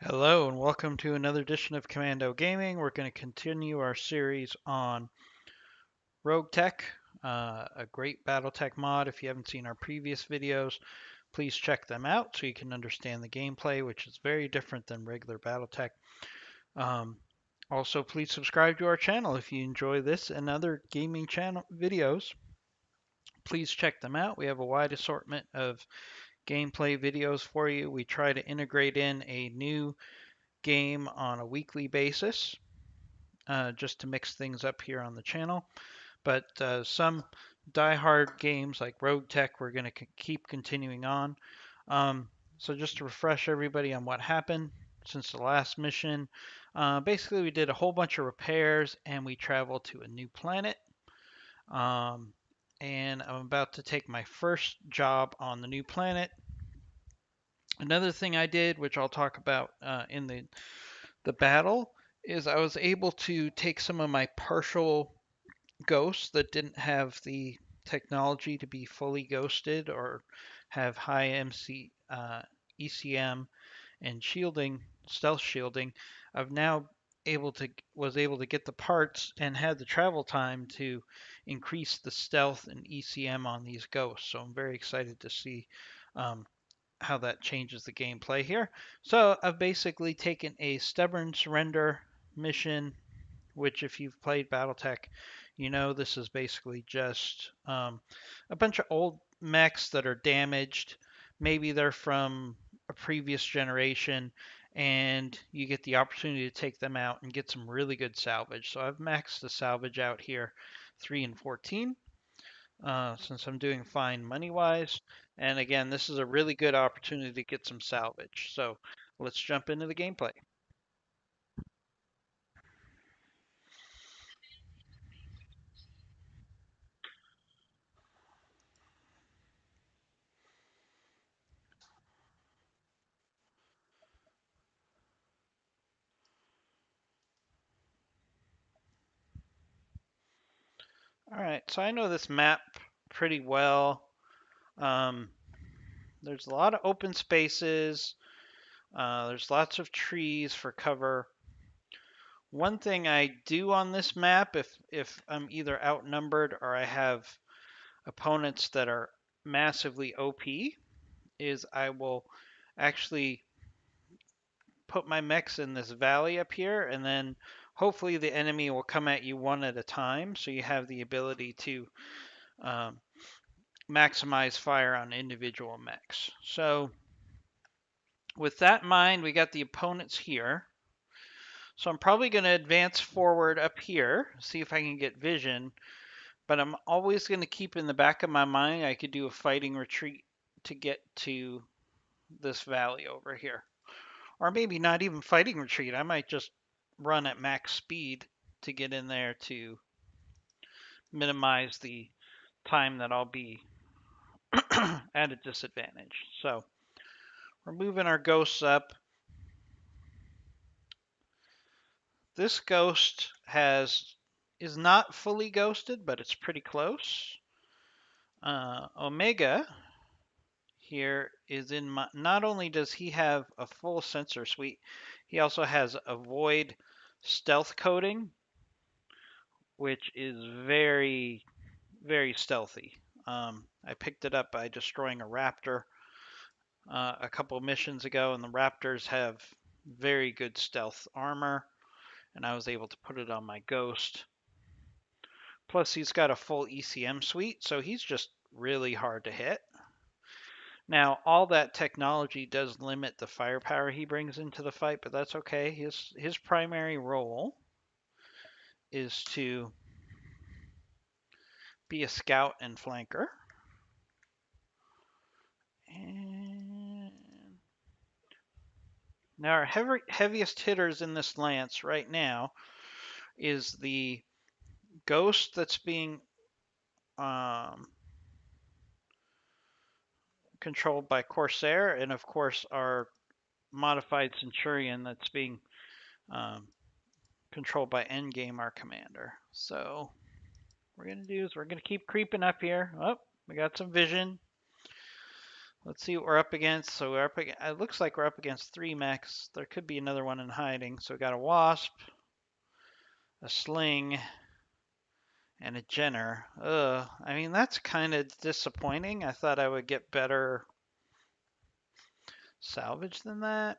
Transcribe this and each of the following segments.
Hello and welcome to another edition of Commando Gaming. We're going to continue our series on RogueTech, a great BattleTech mod. If you haven't seen our previous videos, please check them out so you can understand the gameplay, which is very different than regular BattleTech. Um, Also, please subscribe to our channel if you enjoy this and other gaming channel videos. Please check them out. We have a wide assortment of gameplay videos for you. We try to integrate in a new game on a weekly basis, just to mix things up here on the channel. But some die-hard games like RogueTech, we're going to keep continuing on. So just to refresh everybody on what happened since the last mission, basically we did a whole bunch of repairs and we traveled to a new planet. Um, and I'm about to take my first job on the new planet. Another thing I did, which I'll talk about in the battle, is I was able to take some of my partial ghosts that didn't have the technology to be fully ghosted or have high ECM and shielding, stealth shielding. I've now was able to get the parts and had the travel time to increase the stealth and ECM on these ghosts. So I'm very excited to see um, how that changes the gameplay here. So I've basically taken a stubborn surrender mission, which if you've played BattleTech, you know this is basically just a bunch of old mechs that are damaged. Maybe they're from a previous generation, and you get the opportunity to take them out and get some really good salvage. So I've maxed the salvage out here 3 and 14 since I'm doing fine money wise. And again, this is a really good opportunity to get some salvage. So let's jump into the gameplay. All right, so I know this map pretty well. Um, there's a lot of open spaces. There's lots of trees for cover. One thing I do on this map, if I'm either outnumbered or I have opponents that are massively OP, is I will actually put my mechs in this valley up here, and then hopefully the enemy will come at you one at a time, so you have the ability to um, maximize fire on individual mechs. So with that in mind, we got the opponents here. So I'm probably going to advance forward up here, see if I can get vision, but I'm always going to keep in the back of my mind I could do a fighting retreat to get to this valley over here. Or maybe not even fighting retreat. I might just run at max speed to get in there to minimize the time that I'll be at a disadvantage. So we're moving our ghosts up. This ghost is not fully ghosted, but it's pretty close. Omega here is in my, not only does he have a full sensor suite, he also has a void stealth coating, which is very, very stealthy. I picked it up by destroying a raptor a couple missions ago, and the raptors have very good stealth armor, and I was able to put it on my ghost. Plus, he's got a full ECM suite, so he's just really hard to hit. Now, all that technology does limit the firepower he brings into the fight, but that's okay. His primary role is to be a scout and flanker. And now our heaviest hitters in this lance right now is the ghost that's being um, controlled by Corsair, and of course our modified Centurion that's being um, controlled by Endgame, our commander. So what we're going to do is we're going to keep creeping up here. Oh, we got some vision. Let's see what we're up against. So we're up. It looks like we're up against 3 mechs. There could be another one in hiding. So we got a wasp, a sling, and a Jenner. Ugh. I mean, that's kind of disappointing. I thought I would get better salvage than that.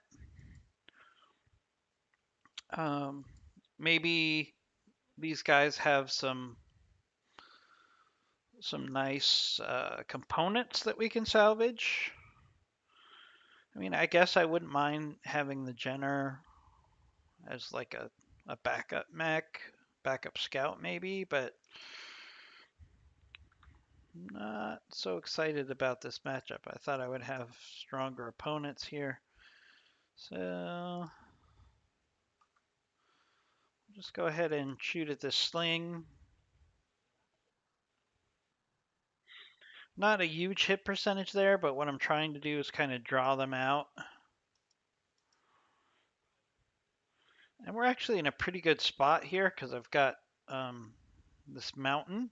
Um, maybe these guys have some nice components that we can salvage. I mean, I guess I wouldn't mind having the Jenner as like a backup mech, backup scout maybe, but not so excited about this matchup. I thought I would have stronger opponents here. So just go ahead and shoot at this sling. Not a huge hit percentage there, but what I'm trying to do is kind of draw them out. And we're actually in a pretty good spot here because I've got this mountain.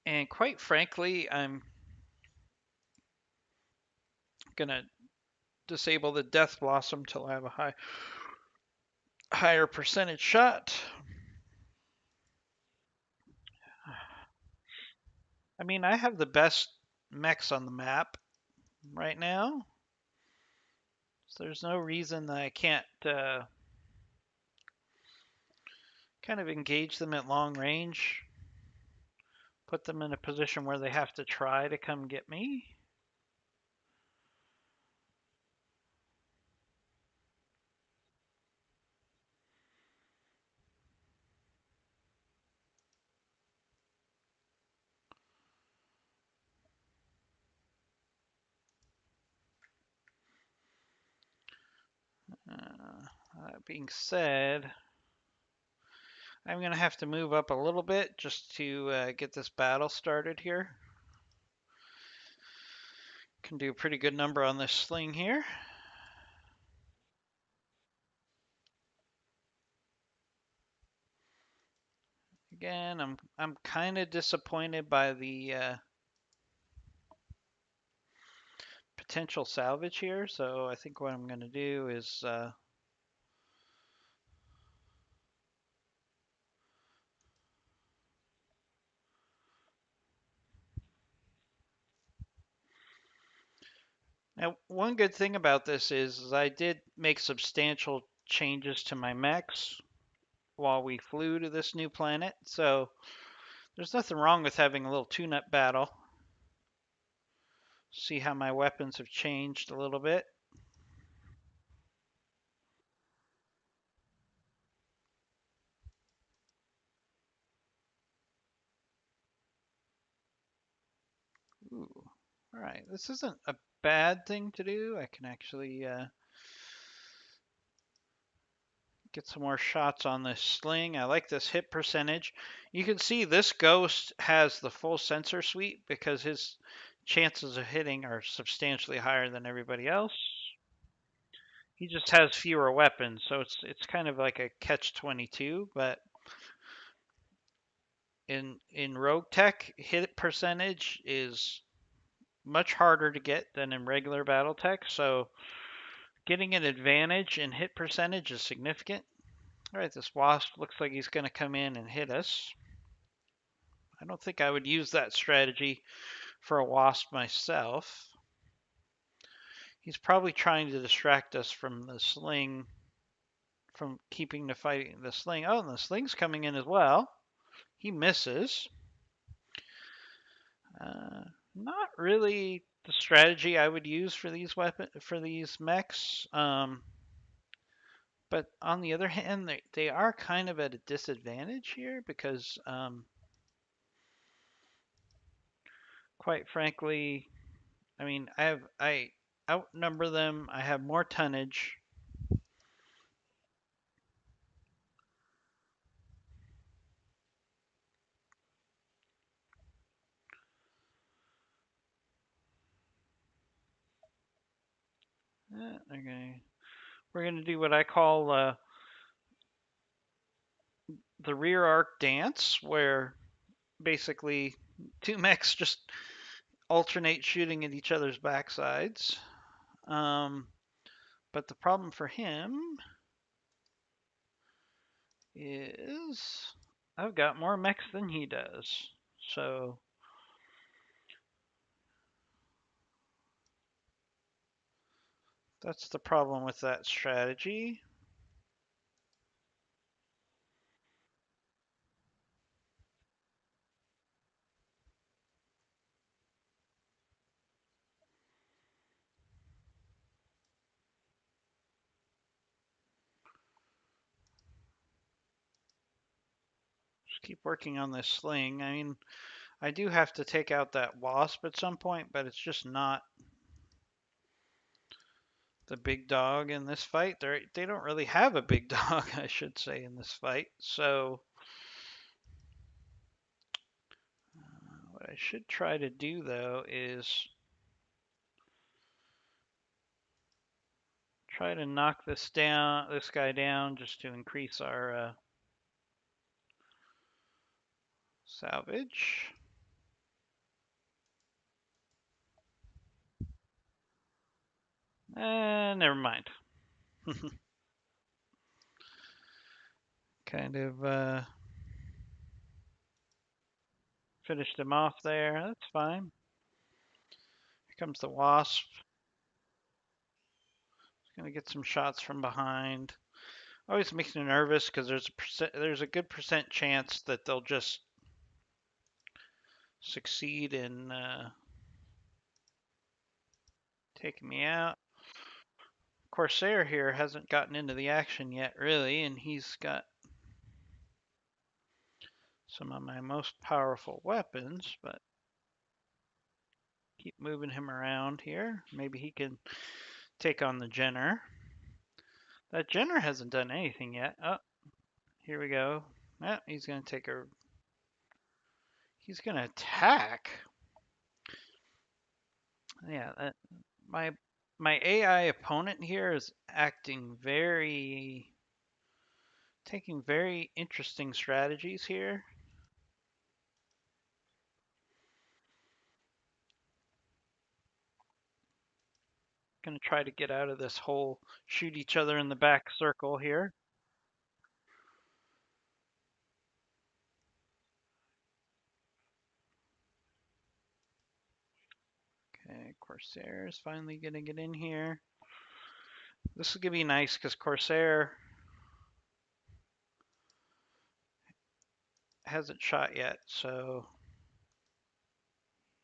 And quite frankly, I'm going to disable the Death Blossom till I have a higher percentage shot. I mean, I have the best mechs on the map right now. So there's no reason that I can't kind of engage them at long range, put them in a position where they have to try to come get me. That being said, I'm going to have to move up a little bit just to get this battle started here. Can do a pretty good number on this sling here. Again, I'm kind of disappointed by the potential salvage here, so I think what I'm going to do is now one good thing about this is I did make substantial changes to my mechs while we flew to this new planet, so there's nothing wrong with having a little tune-up battle. See how my weapons have changed a little bit. Ooh. All right, this isn't a bad thing to do. I can actually get some more shots on this sling. I like this hit percentage. You can see this ghost has the full sensor suite because his chances of hitting are substantially higher than everybody else. He just has fewer weapons, so it's kind of like a catch-22. But in RogueTech, hit percentage is much harder to get than in regular BattleTech, so getting an advantage in hit percentage is significant. All right, this wasp looks like he's going to come in and hit us. I don't think I would use that strategy for a wasp myself. He's probably trying to distract us from the sling, from keeping the fighting the sling. Oh, and the sling's coming in as well. He misses. Uh, Not really the strategy I would use for these mechs. But on the other hand, they are kind of at a disadvantage here because, quite frankly, I mean, I outnumber them. I have more tonnage. Okay, we're gonna do what I call the rear arc dance, where basically two mechs just alternate shooting at each other's backsides. But the problem for him is I've got more mechs than he does. So that's the problem with that strategy. Just keep working on this sling. I mean, I do have to take out that wasp at some point, but it's just not the big dog in this fight. They don't really have a big dog, I should say, in this fight. So what I should try to do though is try to knock this guy down, just to increase our salvage. Never mind. Kind of finished him off there. That's fine. Here comes the wasp. Gonna get some shots from behind. Always makes me nervous because there's a good percent chance that they'll just succeed in taking me out. Corsair here hasn't gotten into the action yet, really, and he's got some of my most powerful weapons, but keep moving him around here. Maybe he can take on the Jenner. That Jenner hasn't done anything yet. Oh, here we go. He's gonna take a. He's gonna attack. Yeah, my my AI opponent here is taking very interesting strategies here. Gonna try to get out of this whole shoot each other in the back circle here. Okay, Corsair is finally gonna get in here. This is gonna be nice because Corsair hasn't shot yet, so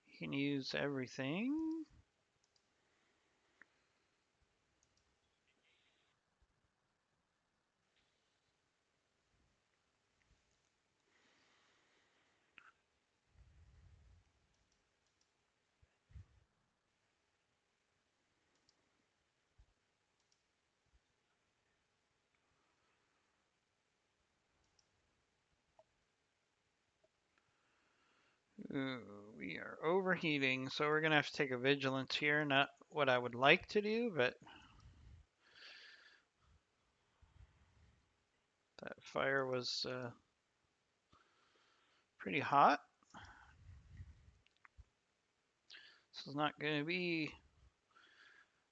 he can use everything. Ooh, we are overheating, so we're gonna have to take a vigilance here. Not what I would like to do, but that fire was pretty hot. This is not gonna be.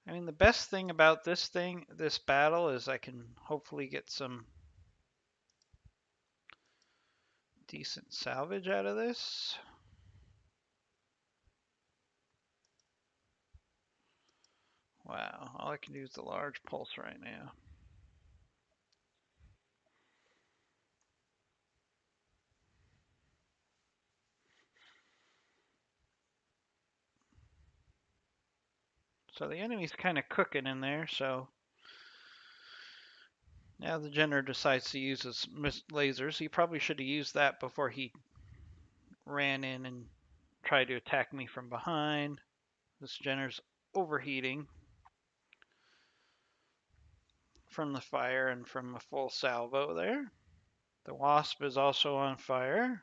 I mean, the best thing about this battle, is I can hopefully get some decent salvage out of this. Wow, all I can do is the large pulse right now. So the enemy's kind of cooking in there, so now the Jenner decides to use his lasers. He probably should have used that before he ran in and tried to attack me from behind. This Jenner's overheating from the fire and from a full salvo there. The Wasp is also on fire.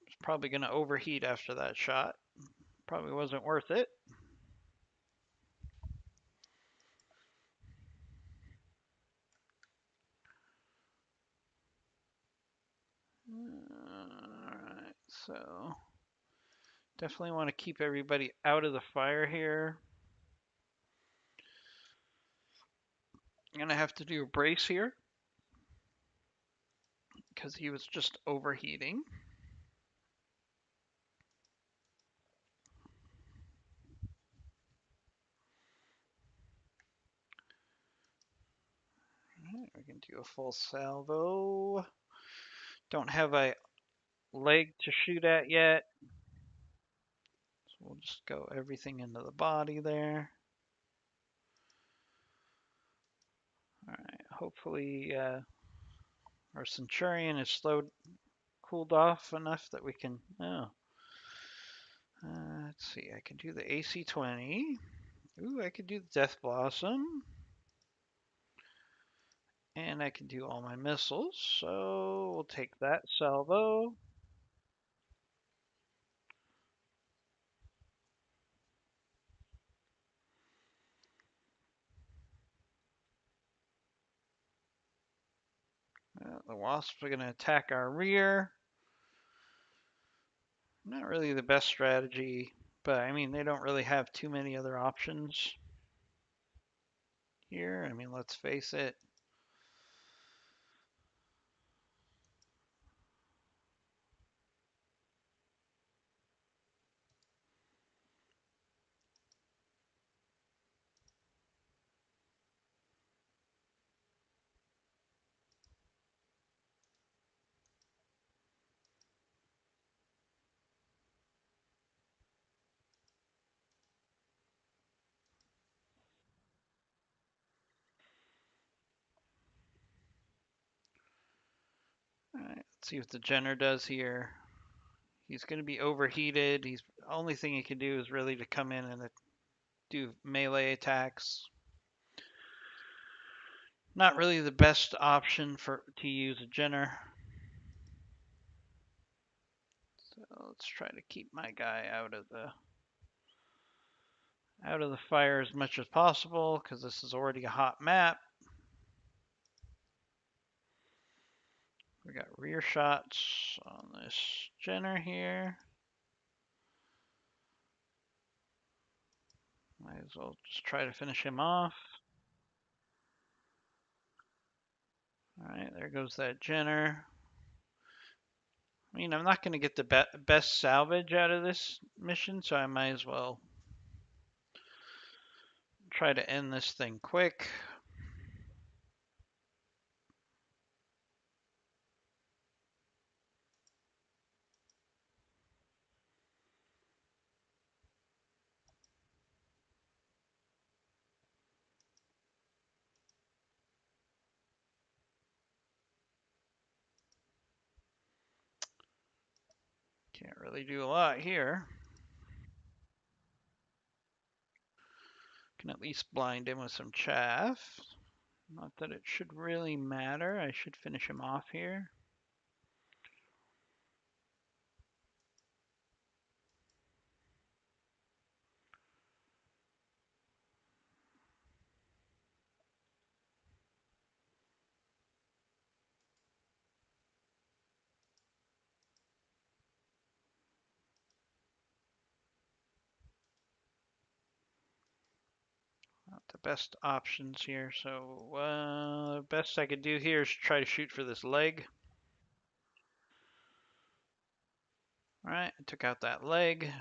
It's probably going to overheat after that shot. Probably wasn't worth it. Alright. So definitely want to keep everybody out of the fire here. I'm gonna have to do a brace here because he was just overheating. Right, we can do a full salvo. Don't have a leg to shoot at yet. So we'll just go everything into the body there. All right, hopefully our Centurion is cooled off enough that we can, oh. Let's see, I can do the AC-20. Ooh, I could do the Death Blossom. And I can do all my missiles, so we'll take that salvo. The Wasps are going to attack our rear. Not really the best strategy, but I mean, they don't really have too many other options here. I mean, let's face it. All right, let's see what the Jenner does here. He's going to be overheated. The only thing he can do is really to come in and do melee attacks. Not really the best option to use a Jenner. So let's try to keep my guy out of the fire as much as possible because this is already a hot map. We got rear shots on this Jenner here. Might as well just try to finish him off. Alright, there goes that Jenner. I mean, I'm not going to get the best salvage out of this mission, so I might as well try to end this thing quick. Can't really do a lot here. Can at least blind him with some chaff. Not that it should really matter. I should finish him off here. Not the best options here, so best I could do here is try to shoot for this leg. Alright, I took out that leg.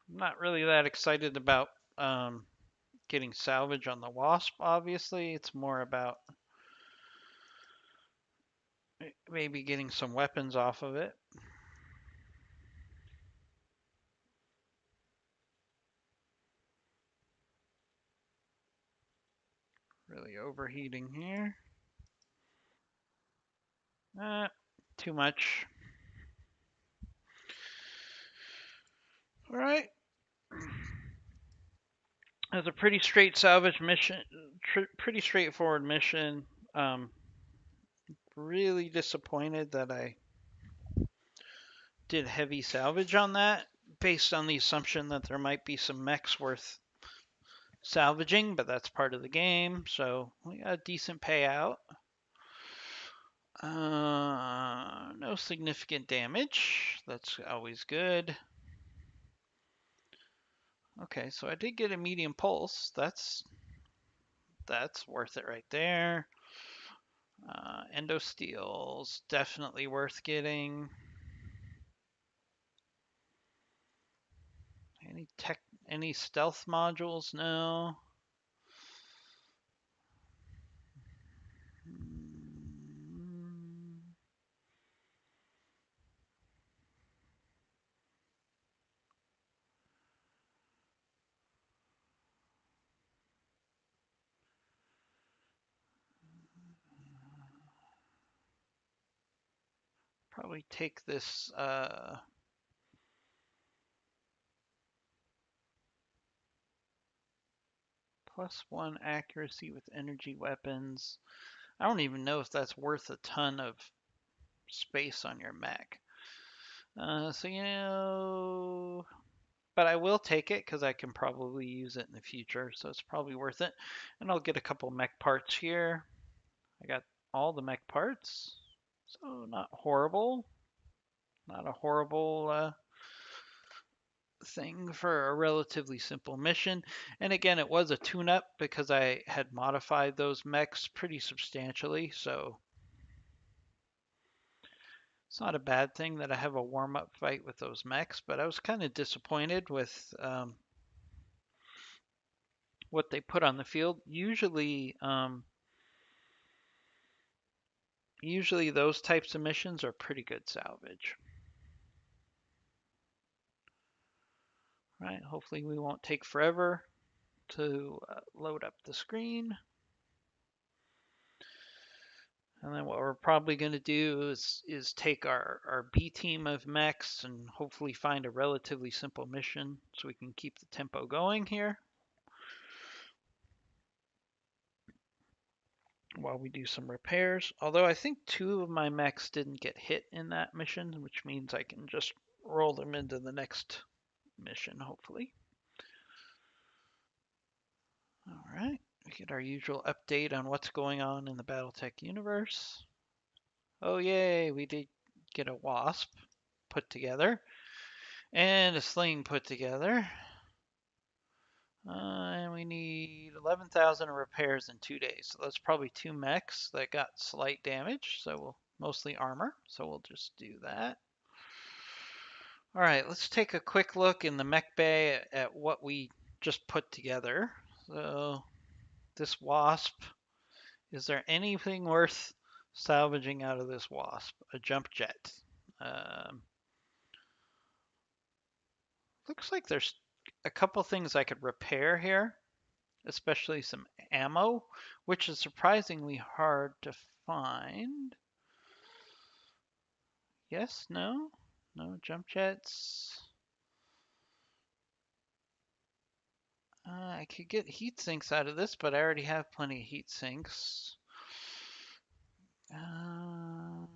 I'm not really that excited about getting salvage on the Wasp, obviously. It's more about maybe getting some weapons off of it. Really overheating here. Too much. Alright. It was a pretty straight salvage mission, pretty straightforward mission. Really disappointed that I did heavy salvage on that, based on the assumption that there might be some mechs worth salvaging, but that's part of the game, so we got a decent payout. No significant damage. That's always good. Okay, so I did get a medium pulse. That's worth it right there. Endo steel's definitely worth getting. Any stealth modules? No. Probably take this +1 accuracy with energy weapons. I don't even know if that's worth a ton of space on your mech. So, you know, but I will take it because I can probably use it in the future, so it's probably worth it. And I'll get a couple mech parts here. I got all the mech parts, so not horrible. Not a horrible thing for a relatively simple mission. And again, it was a tune-up because I had modified those mechs pretty substantially, so it's not a bad thing that I have a warm-up fight with those mechs, but I was kind of disappointed with what they put on the field. Usually those types of missions are pretty good salvage. Right, hopefully we won't take forever to load up the screen. And then what we're probably going to do is take our B team of mechs and hopefully find a relatively simple mission so we can keep the tempo going here while we do some repairs. Although I think 2 of my mechs didn't get hit in that mission, which means I can just roll them into the next mission, hopefully. All right, we get our usual update on what's going on in the BattleTech universe. Oh, yay, we did get a wasp put together and a sling put together. And we need 11,000 repairs in 2 days. So that's probably 2 mechs that got slight damage. So we'll mostly armor. So we'll just do that. All right, let's take a quick look in the mech bay at what we just put together. So this wasp, is there anything worth salvaging out of this wasp? A jump jet. Um, Looks like there's a couple things I could repair here, especially some ammo, which is surprisingly hard to find. Yes, no, no jump jets. I could get heat sinks out of this, but I already have plenty of heat sinks. All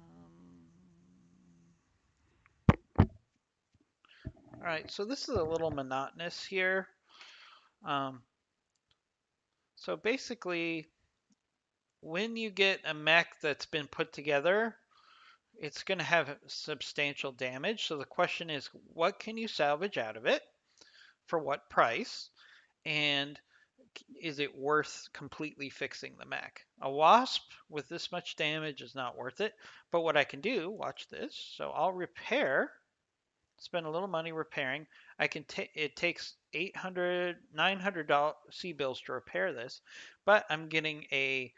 right, so this is a little monotonous here. Um, so basically, when you get a mech that's been put together, it's going to have substantial damage. So the question is, what can you salvage out of it? For what price? And is it worth completely fixing the mech? A wasp with this much damage is not worth it. But what I can do, watch this. So I'll repair, spend a little money repairing. It takes 800, $900 C-bills to repair this, but I'm getting a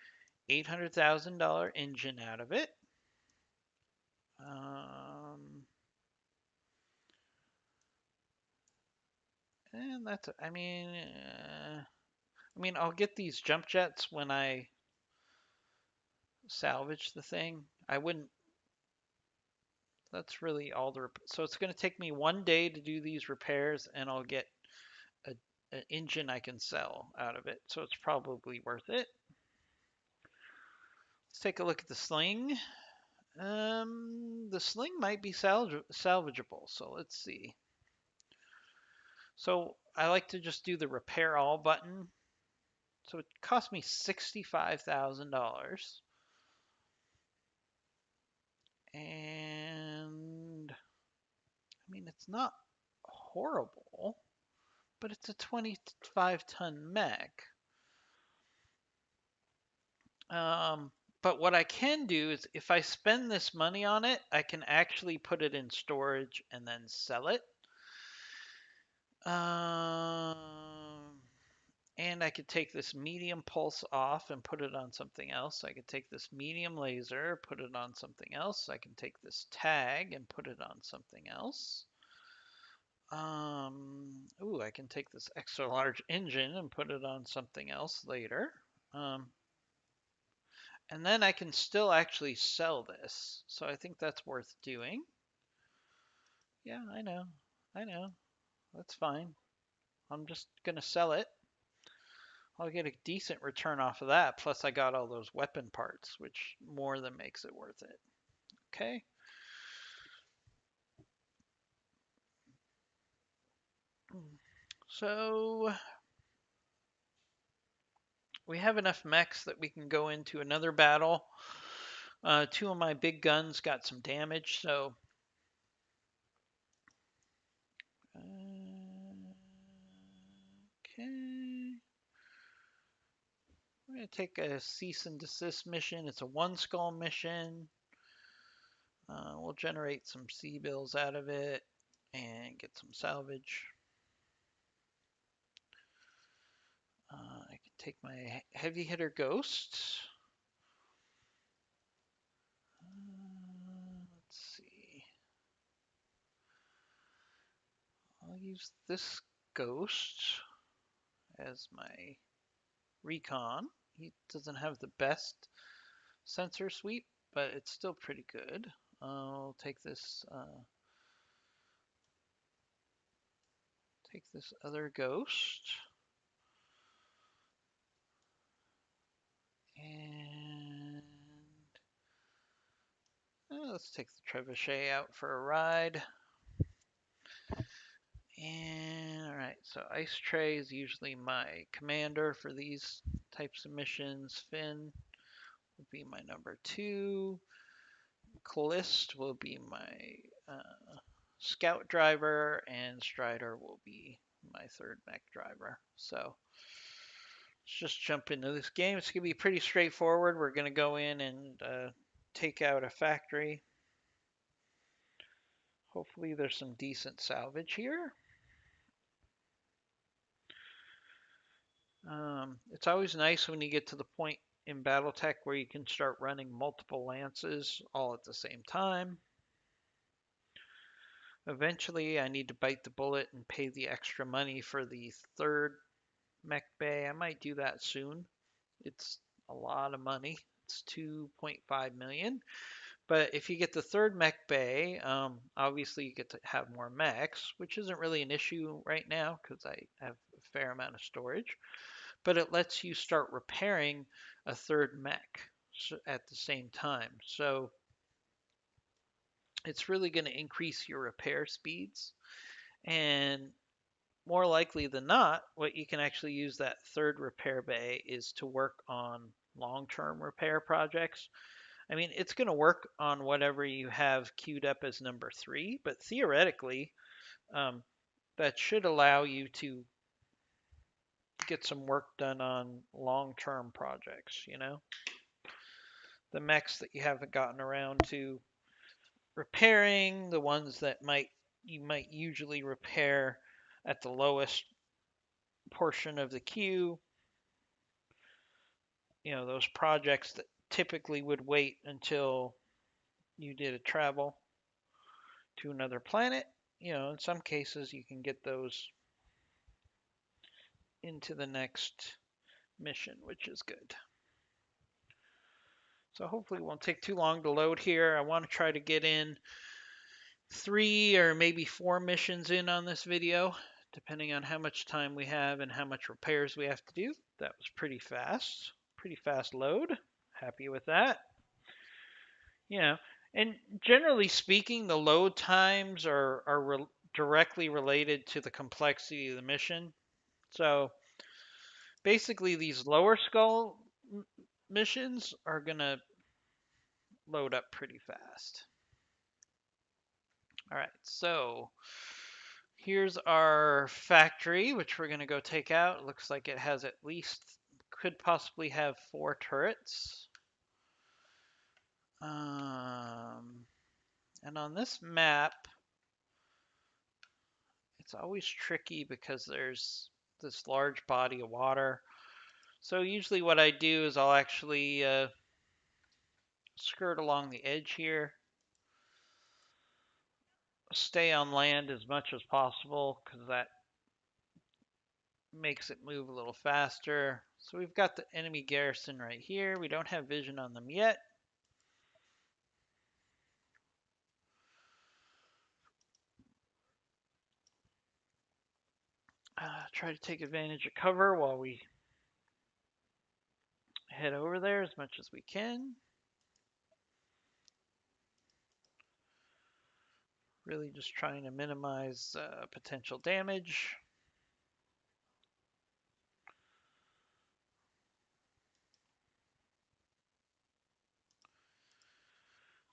$800,000 engine out of it. And that's, I'll get these jump jets when I salvage the thing. I wouldn't, that's really all so it's going to take me 1 day to do these repairs and I'll get an engine I can sell out of it. So it's probably worth it. Let's take a look at the sling. The sling might be salvageable. So let's see. So I like to just do the repair all button. So it cost me $65,000. It's not horrible, but it's a 25-ton mech. But what I can do is if I spend this money on it, I can actually put it in storage and then sell it. And I could take this medium pulse off and put it on something else. I could take this medium laser, put it on something else. I can take this tag and put it on something else. Ooh, I can take this extra large engine and put it on something else later. And then I can still actually sell this. So I think that's worth doing. Yeah, I know. I know. That's fine. I'm just going to sell it. I'll get a decent return off of that. Plus, I got all those weapon parts, which more than makes it worth it. Okay. So we have enough mechs that we can go into another battle. Two of my big guns got some damage, so okay. We're going to take a cease and desist mission. It's a one skull mission. We'll generate some C bills out of it and get some salvage. I can take my heavy hitter ghost. Let's see. I'll use this ghost as my recon. He doesn't have the best sensor sweep, but it's still pretty good. I'll take this other ghost. And let's take the trebuchet out for a ride. And all right, so Ice Tray is usually my commander for these types of missions. Finn will be my number 2. Callist will be my scout driver, and Strider will be my 3rd mech driver. So let's just jump into this game. It's going to be pretty straightforward. We're going to go in and take out a factory. Hopefully there's some decent salvage here. It's always nice when you get to the point in BattleTech where you can start running multiple lances all at the same time. Eventually, I need to bite the bullet and pay the extra money for the 3rd mech bay. I might do that soon. It's a lot of money. It's 2.5 million. But if you get the 3rd mech bay, obviously you get to have more mechs, which isn't really an issue right now because I have a fair amount of storage. But it lets you start repairing a 3rd mech at the same time. So it's really going to increase your repair speeds. And more likely than not, what you can actually use that 3rd repair bay is to work on long-term repair projects. I mean, it's going to work on whatever you have queued up as number 3, but theoretically, that should allow you to get some work done on long-term projects, you know? The mechs that you haven't gotten around to repairing, the ones that you might usually repair at the lowest portion of the queue, you know, those projects that typically would wait until you did a travel to another planet. You know, in some cases you can get those into the next mission, which is good. So hopefully it won't take too long to load here. I want to try to get in 3 or maybe 4 missions in on this video, depending on how much time we have and how much repairs we have to do. That was pretty fast load. Happy with that. You know, and generally speaking, the load times are directly related to the complexity of the mission. So basically, these lower skull missions are gonna load up pretty fast. All right, so here's our factory, which we're going to go take out. It looks like it has at least, could possibly have 4 turrets. And on this map, it's always tricky because there's this large body of water. So usually what I do is I'll actually skirt along the edge here, stay on land as much as possible because that makes it move a little faster. So we've got the enemy garrison right here. We don't have vision on them yet. Try to take advantage of cover while we head over there as much as we can. Really just trying to minimize potential damage.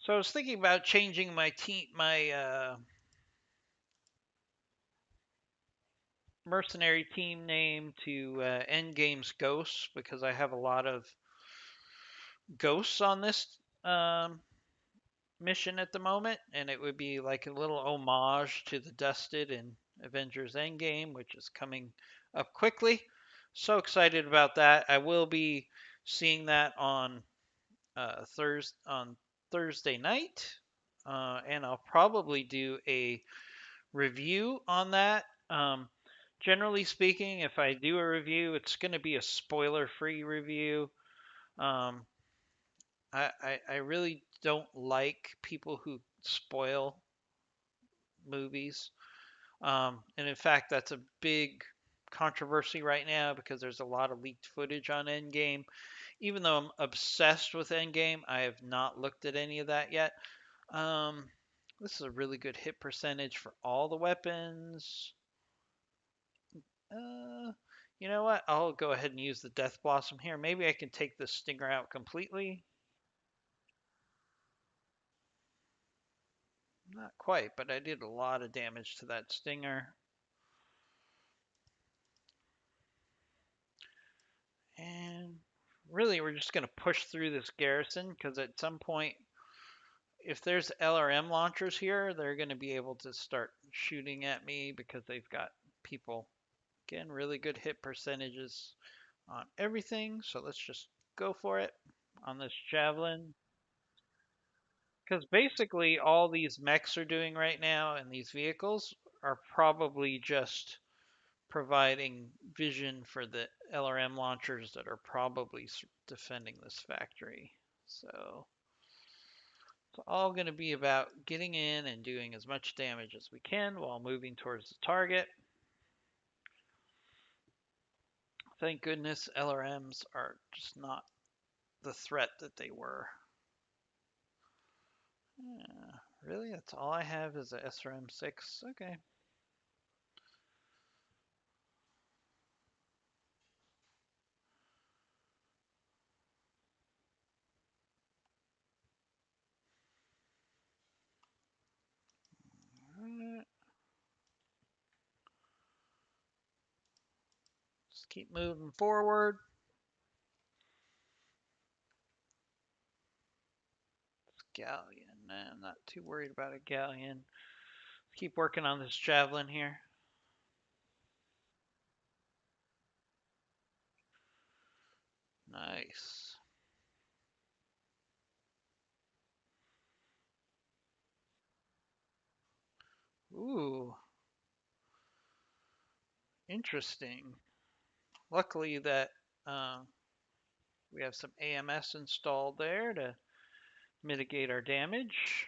So I was thinking about changing my mercenary team name to Endgame's Ghosts because I have a lot of ghosts on this um, mission at the moment, and it would be like a little homage to the Dusted in Avengers Endgame, which is coming up quickly. So excited about that. I will be seeing that on Thursday night, and I'll probably do a review on that. Generally speaking, if I do a review, it's going to be a spoiler-free review. Um, I really don't like people who spoil movies. And in fact, that's a big controversy right now because there's a lot of leaked footage on Endgame. Even though I'm obsessed with Endgame, I have not looked at any of that yet. Um, this is a really good hit percentage for all the weapons. Uh, you know what? I'll go ahead and use the Death Blossom here. Maybe I can take this Stinger out completely. Not quite, but I did a lot of damage to that Stinger. And really, we're just going to push through this garrison because at some point, if there's LRM launchers here, they're going to be able to start shooting at me because they've got people. Again, really good hit percentages on everything. So let's just go for it on this Javelin. Because basically all these mechs are doing right now and these vehicles are probably just providing vision for the LRM launchers that are probably defending this factory. So it's all going to be about getting in and doing as much damage as we can while moving towards the target. Thank goodness LRMs are just not the threat that they were. Really? That's all I have is a SRM-6? Okay. Just keep moving forward. Galleon. Nah, I'm not too worried about a galleon. Keep working on this javelin here. Nice. Ooh, interesting. Luckily that we have some AMS installed there to mitigate our damage.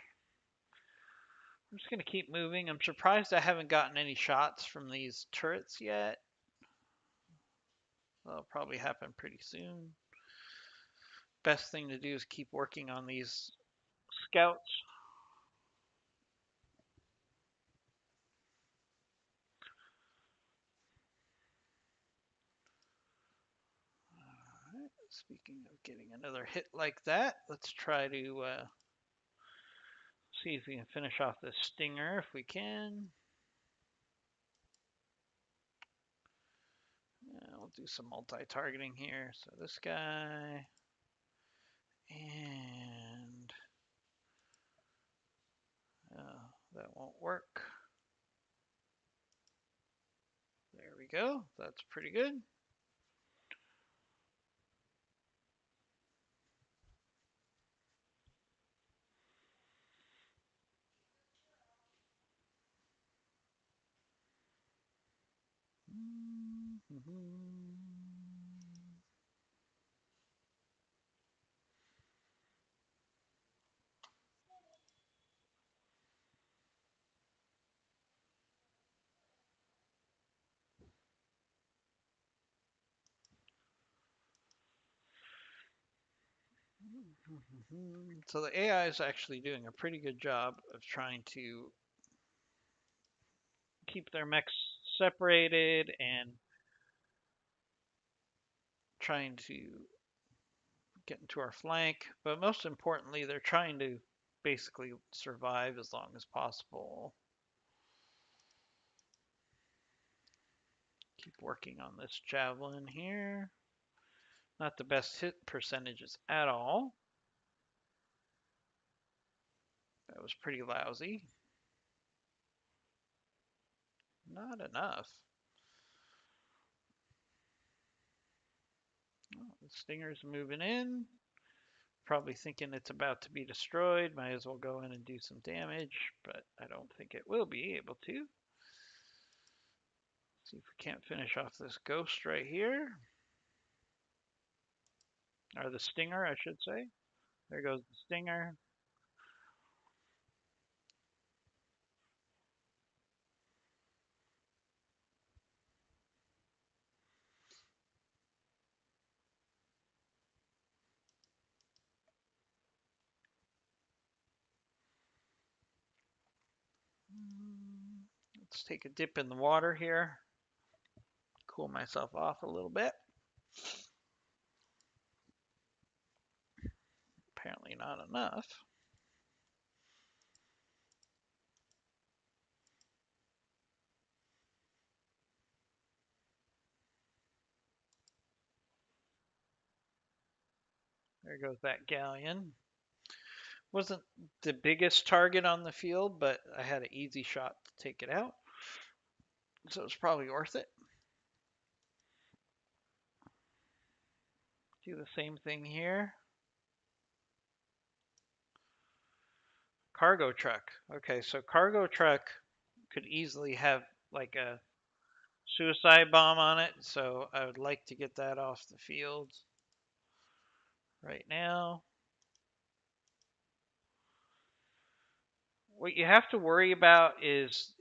I'm just going to keep moving. I'm surprised I haven't gotten any shots from these turrets yet. That'll probably happen pretty soon. Best thing to do is keep working on these scouts. Alright, speaking of getting another hit like that, let's try to See if we can finish off this stinger if we can. We'll do some multi-targeting here. So this guy and that won't work. There we go. That's pretty good. So the AI is actually doing a pretty good job of trying to keep their mechs separated and trying to get into our flank. But most importantly, they're trying to basically survive as long as possible. Keep working on this javelin here. Not the best hit percentages at all. That was pretty lousy. Not enough. Oh, the Stinger's moving in. Probably thinking it's about to be destroyed. Might as well go in and do some damage, but I don't think it will be able to. See if we can't finish off this ghost right here. Or the Stinger, I should say. There goes the Stinger. Let's take a dip in the water here. Cool myself off a little bit. Apparently not enough. There goes that galleon. Wasn't the biggest target on the field, but I had an easy shot to take it out. So it's probably worth it. Do the same thing here. Cargo truck. Okay, so cargo truck could easily have like a suicide bomb on it, so I would like to get that off the field right now. What you have to worry about is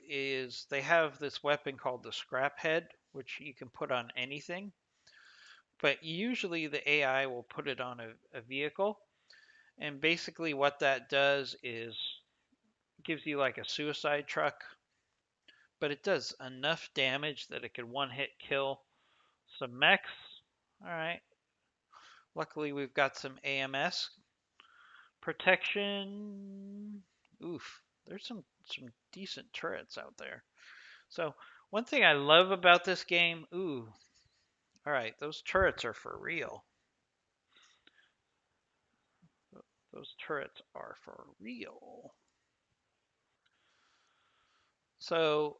they have this weapon called the scrap head, which you can put on anything, but usually the AI will put it on a vehicle, and basically what that does is gives you like a suicide truck, but it does enough damage that it could one hit kill some mechs. All right. Luckily, we've got some AMS protection. Oof. There's some decent turrets out there. So one thing I love about this game, ooh, all right, those turrets are for real. Those turrets are for real. So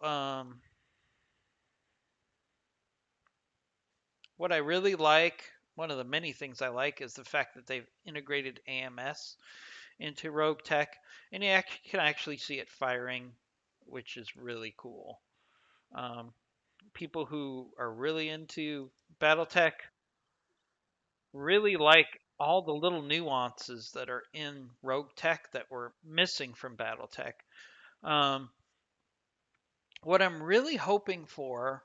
what I really like, one of the many things I like, is the fact that they've integrated AMS into RogueTech, and you can actually see it firing, which is really cool. People who are really into BattleTech really like all the little nuances that are in RogueTech that were missing from BattleTech. Um, what I'm really hoping for,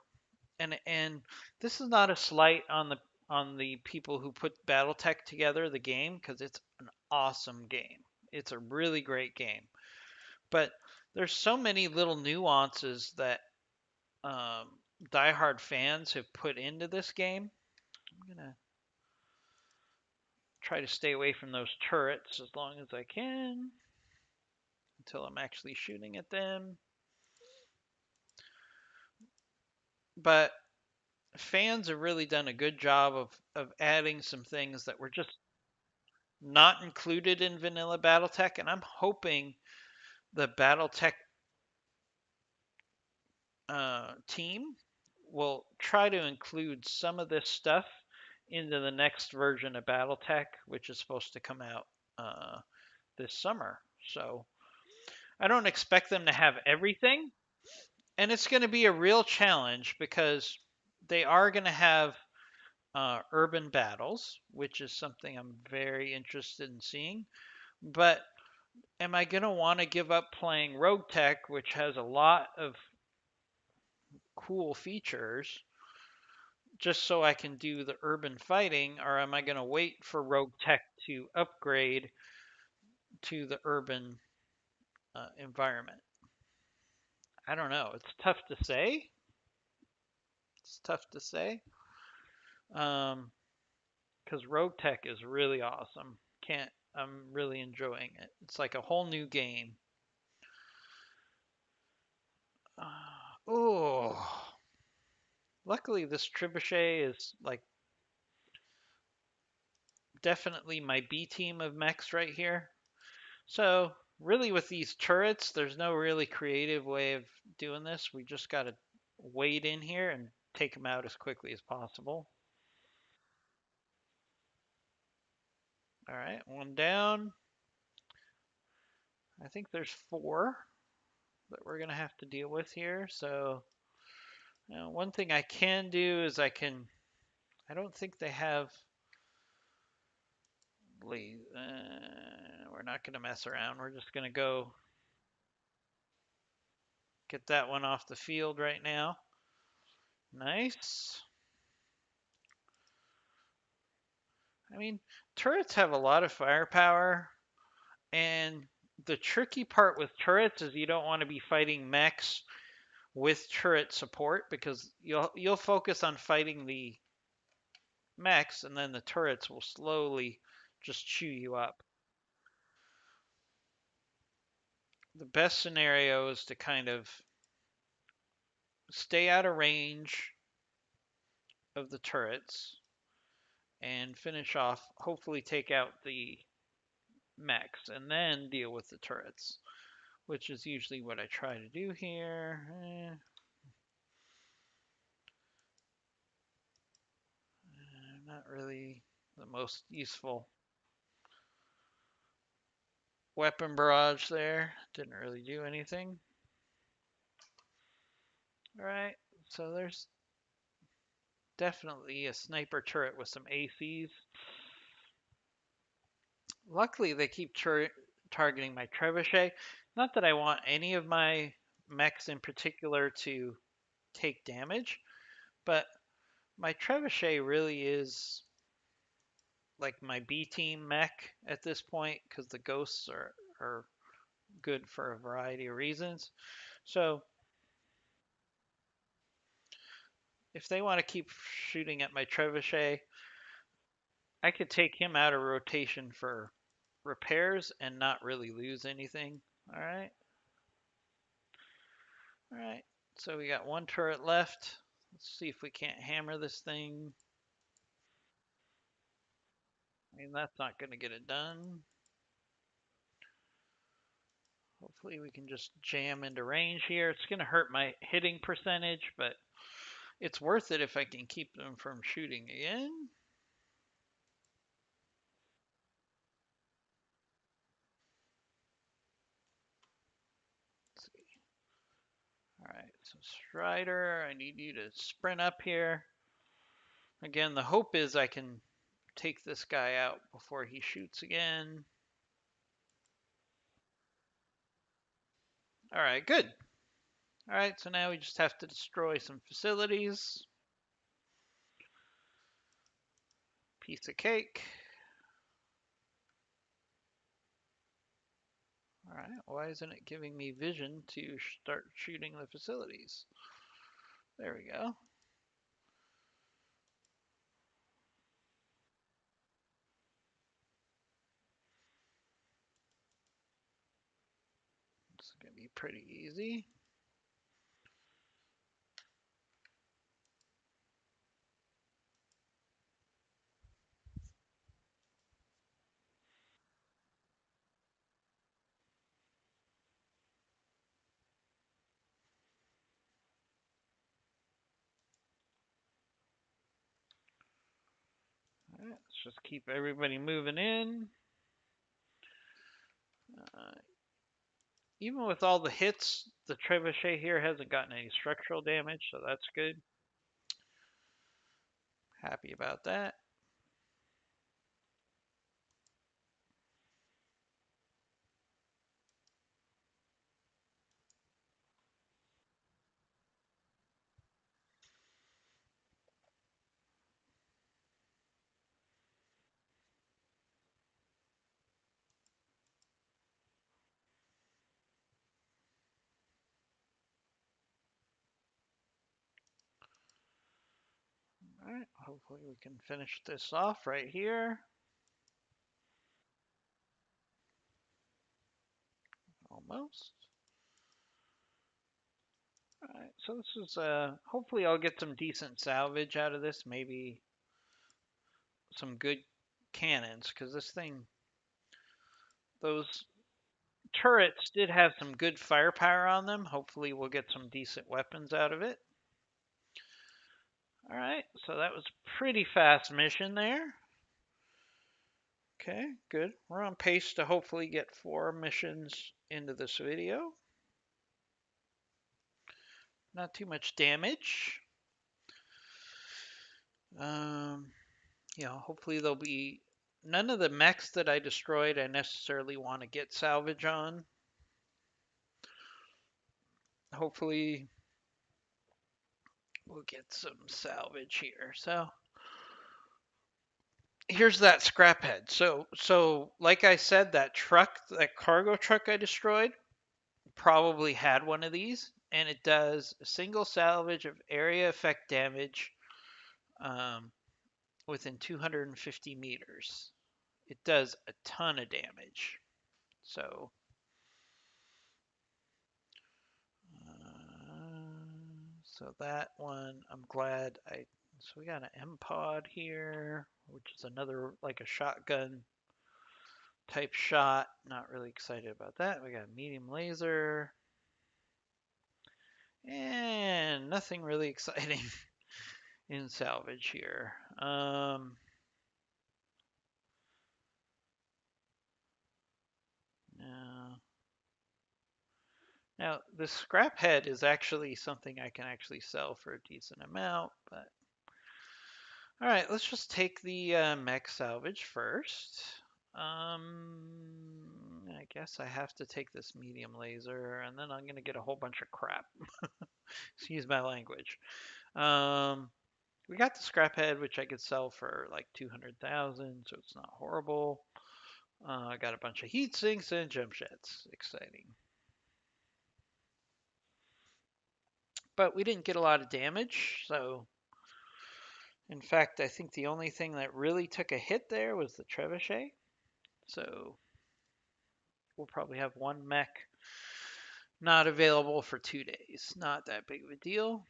and this is not a slight on the people who put BattleTech together, the game, because it's an awesome game. It's a really great game. But there's so many little nuances that um, diehard fans have put into this game. I'm gonna try to stay away from those turrets as long as I can. until I'm actually shooting at them. But fans have really done a good job of adding some things that were just not included in vanilla BattleTech, and I'm hoping the BattleTech team will try to include some of this stuff into the next version of BattleTech, which is supposed to come out this summer. So I don't expect them to have everything, and it's going to be a real challenge because they are going to have urban battles, which is something I'm very interested in seeing. But am I going to want to give up playing RogueTech, which has a lot of cool features, just so I can do the urban fighting, or am I going to wait for RogueTech to upgrade to the urban environment? I don't know. It's tough to say. It's tough to say. Because RogueTech is really awesome. Can't I'm really enjoying it. It's like a whole new game. Oh, luckily this trebuchet is like definitely my B team of mechs right here. So really with these turrets, there's no really creative way of doing this. We just got to wade in here and take them out as quickly as possible. All right, one down. I think there's 4 that we're going to have to deal with here. So one thing I can do is I don't think they have, we're not going to mess around. We're just going to go get that one off the field right now. Nice. I mean, turrets have a lot of firepower, and the tricky part with turrets is you don't want to be fighting mechs with turret support because you'll focus on fighting the mechs and then the turrets will slowly just chew you up. The best scenario is to kind of stay out of range of the turrets and finish off, hopefully take out the mechs and then deal with the turrets, which is usually what I try to do here. Not really the most useful weapon barrage there. Didn't really do anything. All right, so there's definitely a sniper turret with some ACs. Luckily, they keep targeting my trebuchet. Not that I want any of my mechs in particular to take damage, but my trebuchet really is like my B team mech at this point because the ghosts are good for a variety of reasons. So if they want to keep shooting at my trebuchet, I could take him out of rotation for repairs and not really lose anything. All right. All right. So we got one turret left. Let's see if we can't hammer this thing. I mean, that's not going to get it done. Hopefully we can just jam into range here. It's going to hurt my hitting percentage, but it's worth it if I can keep them from shooting again. Let's see. All right, so Strider, I need you to sprint up here. Again, the hope is I can take this guy out before he shoots again. All right, good. All right, so now we just have to destroy some facilities. Piece of cake. All right, why isn't it giving me vision to start shooting the facilities? There we go. It's gonna be pretty easy. All right, let's just keep everybody moving in. Uh, Even with all the hits, the trebuchet here hasn't gotten any structural damage, so that's good. Happy about that. All right, hopefully we can finish this off right here. Almost. All right, so this is hopefully I'll get some decent salvage out of this, maybe some good cannons, because this thing, those turrets did have some good firepower on them. Hopefully we'll get some decent weapons out of it. All right, so that was a pretty fast mission there. Okay, good. We're on pace to hopefully get 4 missions into this video. Not too much damage. Um, hopefully there'll be none of the mechs that I destroyed I necessarily want to get salvage on. Hopefully we'll get some salvage here. So here's that scrap head. So like I said, that cargo truck I destroyed probably had one of these, and it does a single salvage of area effect damage um, within 250 meters. It does a ton of damage. So, so that one, I'm glad I. So we got an M pod here, which is another like a shotgun type shot. Not really excited about that. We got a medium laser. And nothing really exciting in salvage here. No. Now, the scrap head is actually something I can actually sell for a decent amount, but all right, let's just take the mech salvage first. I guess I have to take this medium laser, and then I'm gonna get a whole bunch of crap. Excuse my language. We got the scrap head, which I could sell for like 200,000, so it's not horrible. I got a bunch of heat sinks and jump jets. Exciting. But we didn't get a lot of damage, so in fact, I think the only thing that really took a hit there was the trebuchet. So we'll probably have one mech not available for 2 days. Not that big of a deal.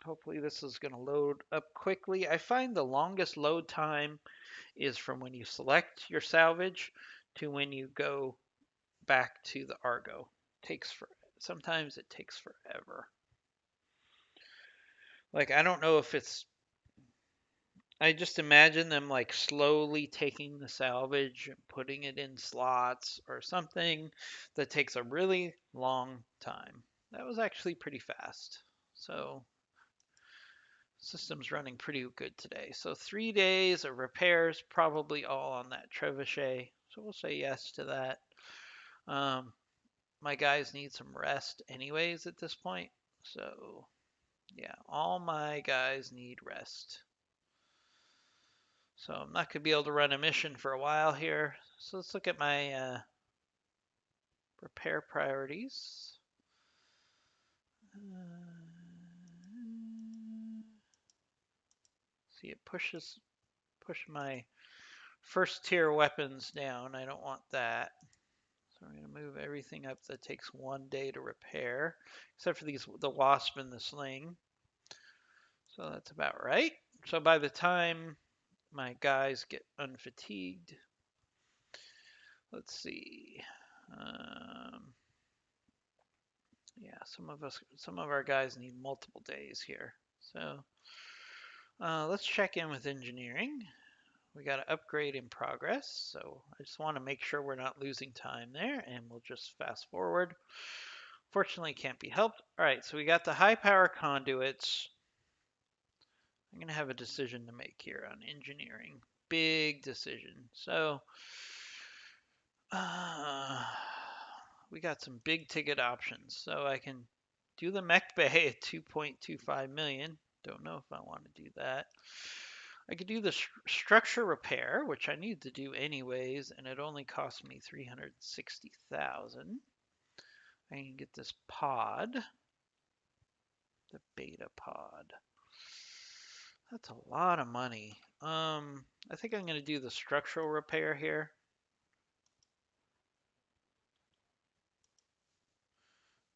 Hopefully this is going to load up quickly. I find the longest load time is from when you select your salvage to when you go back to the Argo. Sometimes it takes forever. Like I don't know if it's I just imagine them like slowly taking the salvage and putting it in slots or something that takes a really long time. That was actually pretty fast. So system's running pretty good today. So 3 days of repairs, probably all on that trebuchet. So we'll say yes to that. My guys need some rest anyways at this point. So yeah, all my guys need rest. So I'm not going to be able to run a mission for a while here. So let's look at my repair priorities. See, it push my first tier weapons down. I don't want that. So we're going to move everything up that takes 1 day to repair, except for the wasp and the sling. So that's about right. So by the time my guys get unfatigued, let's see. Yeah, some of our guys need multiple days here. So let's check in with engineering. We got an upgrade in progress, so I just want to make sure we're not losing time there, and we'll just fast forward. Fortunately, can't be helped. All right, so we got the high power conduits. I'm going to have a decision to make here on engineering. Big decision. So we got some big ticket options. So I can do the mech bay at 2.25 million. Don't know if I want to do that. I could do the structure repair, which I need to do anyways, and it only costs me 360,000. I can get this pod, the beta pod. That's a lot of money. I think I'm going to do the structural repair here.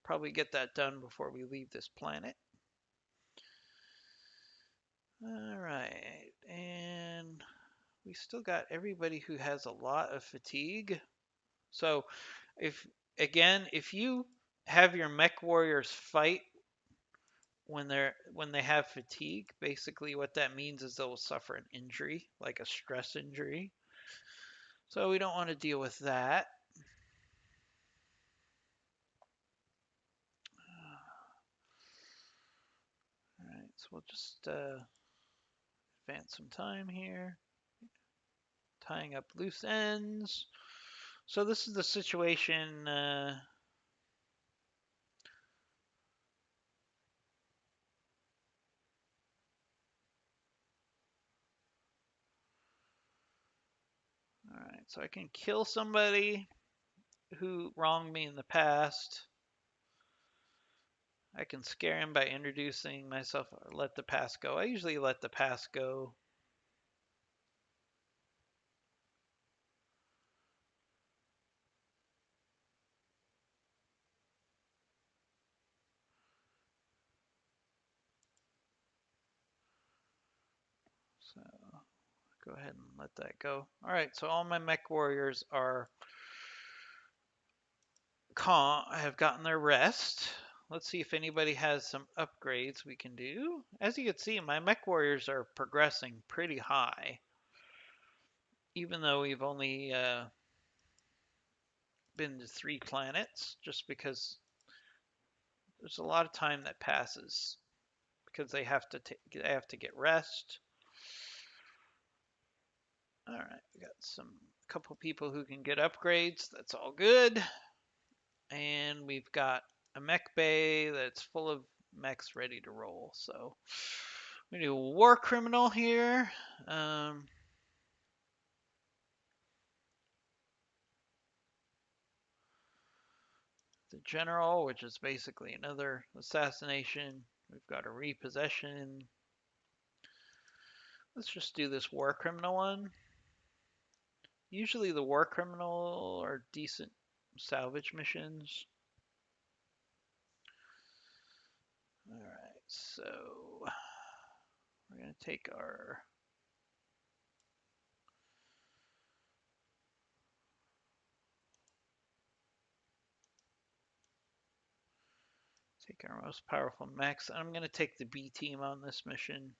Probably get that done before we leave this planet. All right, and we still got everybody who has a lot of fatigue. So if you have your mech warriors fight when they have fatigue, basically what that means is they'll suffer an injury, like a stress injury. So we don't want to deal with that. All right, so we'll just advance some time here, tying up loose ends. So this is the situation. All right, so I can kill somebody who wronged me in the past. I can scare him by introducing myself or let the past go. I usually let the past go. So go ahead and let that go. All right, so all my mech warriors are have gotten their rest. Let's see if anybody has some upgrades we can do. As you can see, my mech warriors are progressing pretty high, even though we've only been to 3 planets, just because there's a lot of time that passes because they have to get rest. All right, we got some couple people who can get upgrades. That's all good. And we've got a mech bay that's full of mechs ready to roll. So we do a war criminal here. The general, which is basically another assassination. We've got a repossession. Let's just do this war criminal one. Usually the war criminal are decent salvage missions. All right, so we're going to take our most powerful mechs. I'm going to take the B team on this mission.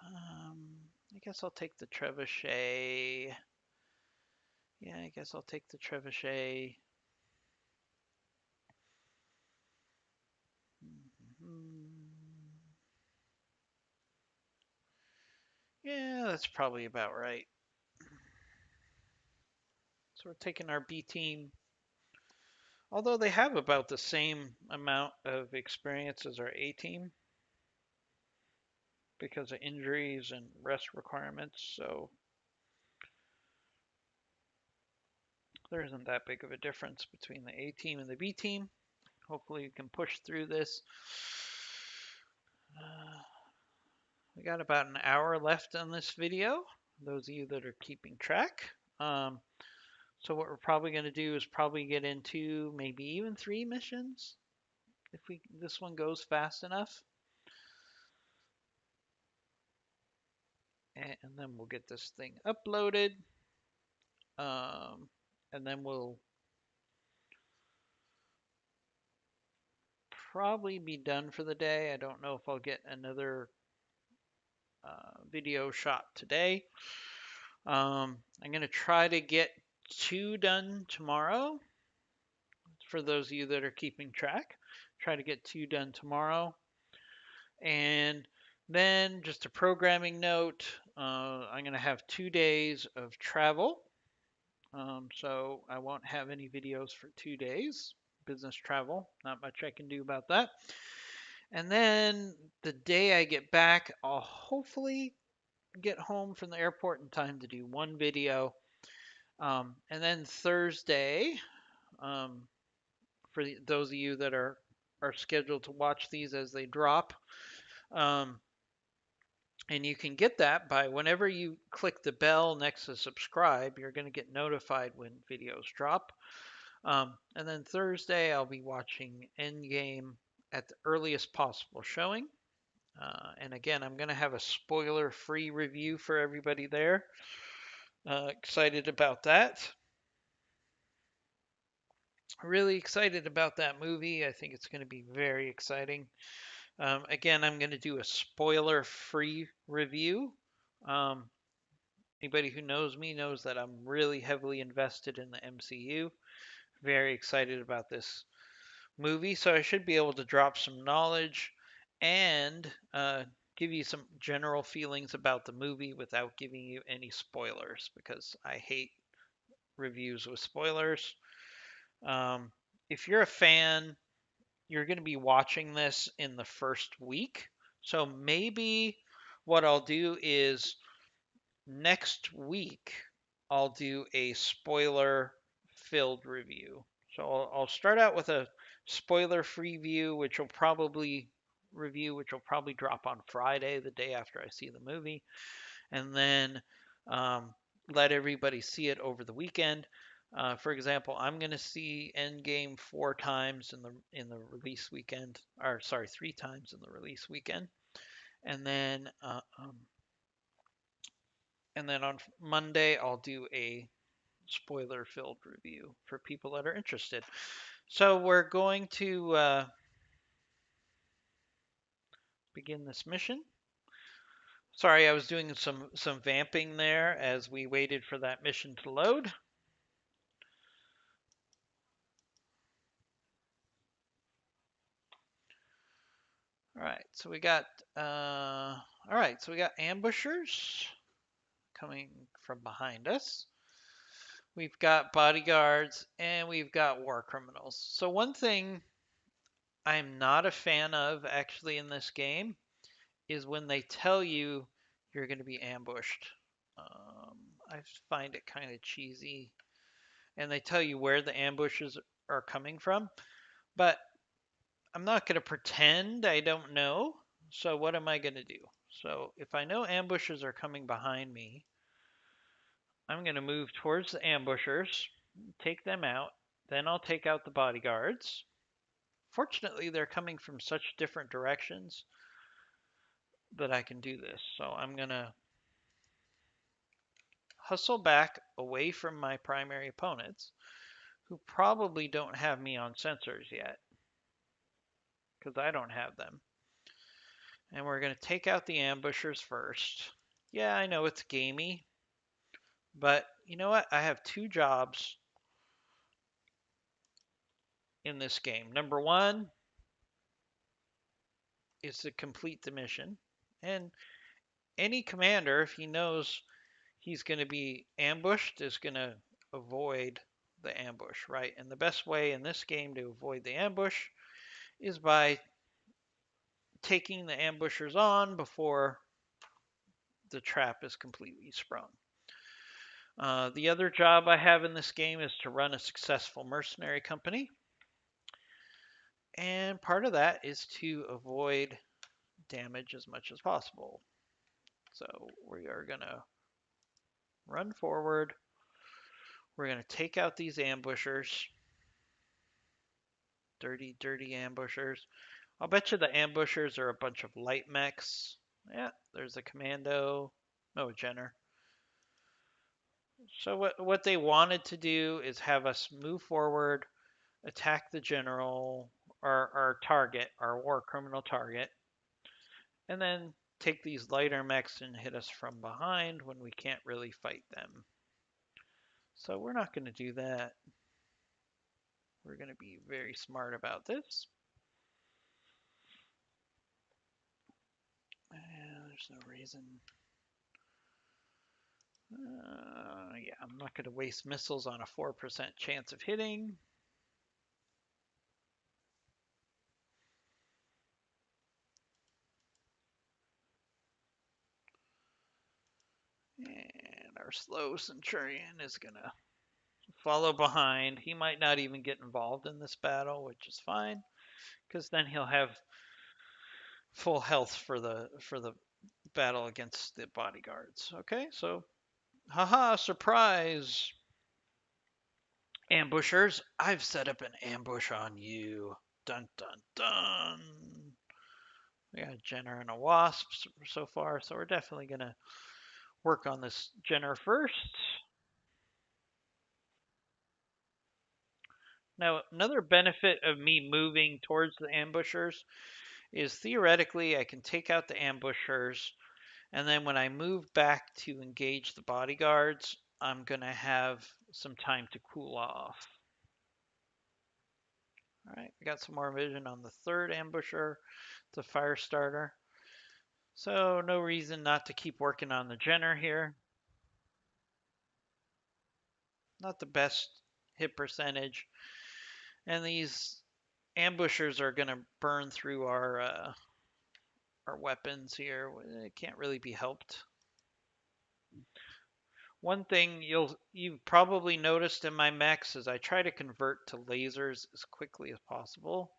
I guess I'll take the trebuchet. Yeah, I guess I'll take the trebuchet. Yeah, that's probably about right. So we're taking our B team. Although they have about the same amount of experience as our A team because of injuries and rest requirements, so there isn't that big of a difference between the A team and the B team. Hopefully we can push through this. We got about an hour left on this video, those of you that are keeping track. So what we're probably going to do is probably get into maybe even 3 missions if this one goes fast enough. And then we'll get this thing uploaded. And then we'll probably be done for the day. I don't know if I'll get another video shot today. I'm going to try to get 2 done tomorrow. For those of you that are keeping track, try to get 2 done tomorrow. And then just a programming note, I'm going to have 2 days of travel. So I won't have any videos for 2 days. Business travel, not much I can do about that. And then the day I get back, I'll hopefully get home from the airport in time to do 1 video. And then Thursday, for those of you that are scheduled to watch these as they drop, and you can get that by whenever you click the bell next to subscribe, you're going to get notified when videos drop. And then Thursday, I'll be watching Endgame at the earliest possible showing. And again, I'm going to have a spoiler-free review for everybody there. Excited about that. Really excited about that movie. I think it's going to be very exciting. Again, I'm going to do a spoiler-free review. Anybody who knows me knows that I'm really heavily invested in the MCU. Very excited about this movie, so I should be able to drop some knowledge and give you some general feelings about the movie without giving you any spoilers, because I hate reviews with spoilers. If you're a fan, you're going to be watching this in the first week. So maybe what I'll do is next week I'll do a spoiler filled review. So I'll start out with a spoiler free view, which will probably drop on Friday, the day after I see the movie, and then let everybody see it over the weekend. For example, I'm going to see Endgame 4 times in the release weekend, or sorry, 3 times in the release weekend, and then on Monday I'll do a spoiler-filled review for people that are interested. So we're going to begin this mission. Sorry, I was doing some vamping there as we waited for that mission to load. All right, so we got ambushers coming from behind us. We've got bodyguards and we've got war criminals. So one thing I'm not a fan of actually in this game is when they tell you you're going to be ambushed. I find it kind of cheesy, and they tell you where the ambushes are coming from, but I'm not going to pretend I don't know. So what am I going to do? So if I know ambushes are coming behind me, I'm going to move towards the ambushers, take them out, then I'll take out the bodyguards. Fortunately, they're coming from such different directions that I can do this. So I'm going to hustle back away from my primary opponents, who probably don't have me on sensors yet, because I don't have them. And we're going to take out the ambushers first. Yeah, I know it's gamey, but you know what? I have 2 jobs in this game. Number 1 is to complete the mission. And any commander, if he knows he's going to be ambushed, is going to avoid the ambush, right? And the best way in this game to avoid the ambush is by taking the ambushers on before the trap is completely sprung. The other job I have in this game is to run a successful mercenary company. And part of that is to avoid damage as much as possible. So we are going to run forward. We're going to take out these ambushers. Dirty, dirty ambushers. I'll bet you the ambushers are a bunch of light mechs. Yeah, there's a commando. No, a Jenner. So what they wanted to do is have us move forward, attack the general, our target, our war criminal target, and then take these lighter mechs and hit us from behind when we can't really fight them. So we're not going to do that. We're going to be very smart about this. There's no reason. Yeah, I'm not going to waste missiles on a 4% chance of hitting. And our slow Centurion is going to follow behind. He might not even get involved in this battle, which is fine, because then he'll have full health for the battle against the bodyguards. Okay, so haha, surprise, ambushers! I've set up an ambush on you. Dun dun dun. We got a Jenner and a Wasp so far, so we're definitely gonna work on this Jenner first. Now, another benefit of me moving towards the ambushers is theoretically I can take out the ambushers, and then when I move back to engage the bodyguards, I'm going to have some time to cool off. All right, we got some more vision on the third ambusher, the fire starter. So no reason not to keep working on the Jenner here. Not the best hit percentage. And these ambushers are going to burn through our weapons here. It can't really be helped. One thing you've probably noticed in my mechs is I try to convert to lasers as quickly as possible.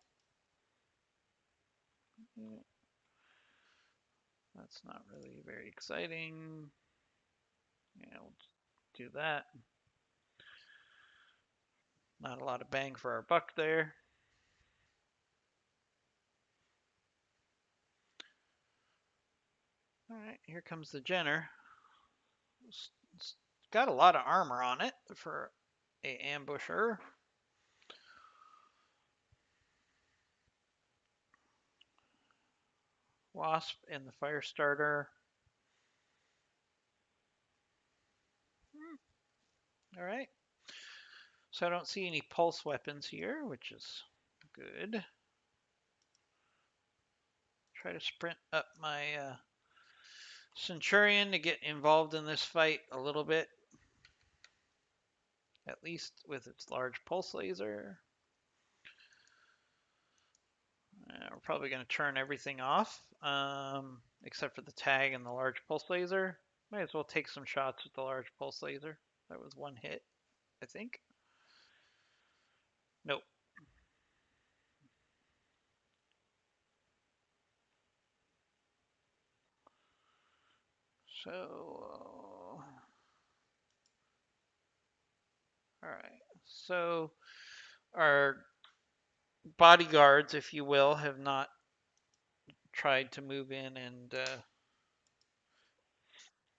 That's not really very exciting. Yeah, we'll do that. Not a lot of bang for our buck there. All right, here comes the Jenner. It's got a lot of armor on it for a ambusher. Wasp and the fire starter. All right. So I don't see any pulse weapons here, which is good. Try to sprint up my Centurion to get involved in this fight a little bit. At least with its large pulse laser. We're probably going to turn everything off, except for the tag and the large pulse laser. Might as well take some shots with the large pulse laser. That was one hit, I think. Nope. So, all right. So our bodyguards, if you will, have not tried to move in and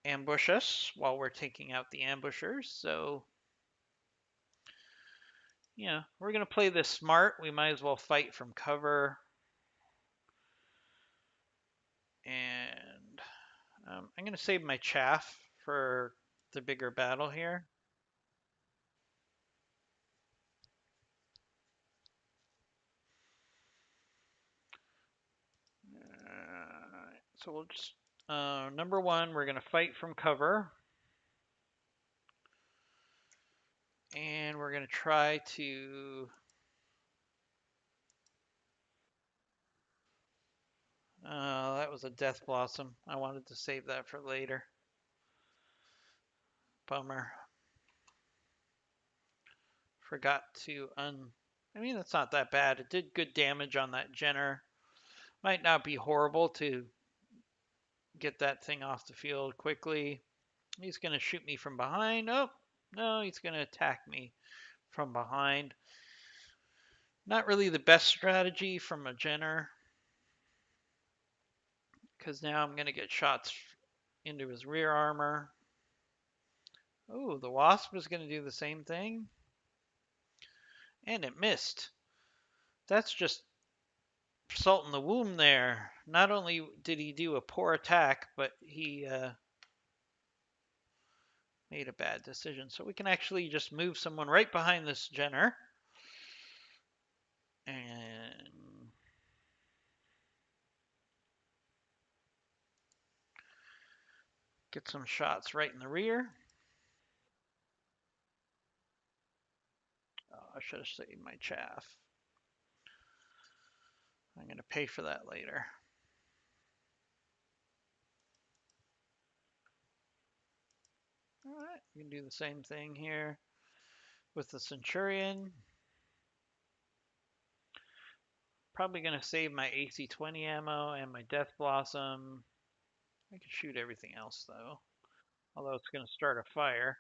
ambush us while we're taking out the ambushers. So, yeah, we're going to play this smart. We might as well fight from cover. And I'm going to save my chaff for the bigger battle here. So we'll just, number one, we're going to fight from cover. And we're going to try to that was a death blossom. I wanted to save that for later. Bummer. Forgot to I mean, it's not that bad. It did good damage on that Jenner. Might not be horrible to get that thing off the field quickly. He's going to shoot me from behind. Oh, no, he's going to attack me from behind. Not really the best strategy from a Jenner, because now I'm going to get shots into his rear armor. Oh, the Wasp is going to do the same thing. And it missed. That's just salt in the wound there. Not only did he do a poor attack, but he made a bad decision. So we can actually just move someone right behind this Jenner. And get some shots right in the rear. Oh, I should have saved my chaff. I'm going to pay for that later. All right, we can do the same thing here with the Centurion. Probably going to save my AC-20 ammo and my Death Blossom. I can shoot everything else though, although it's going to start a fire.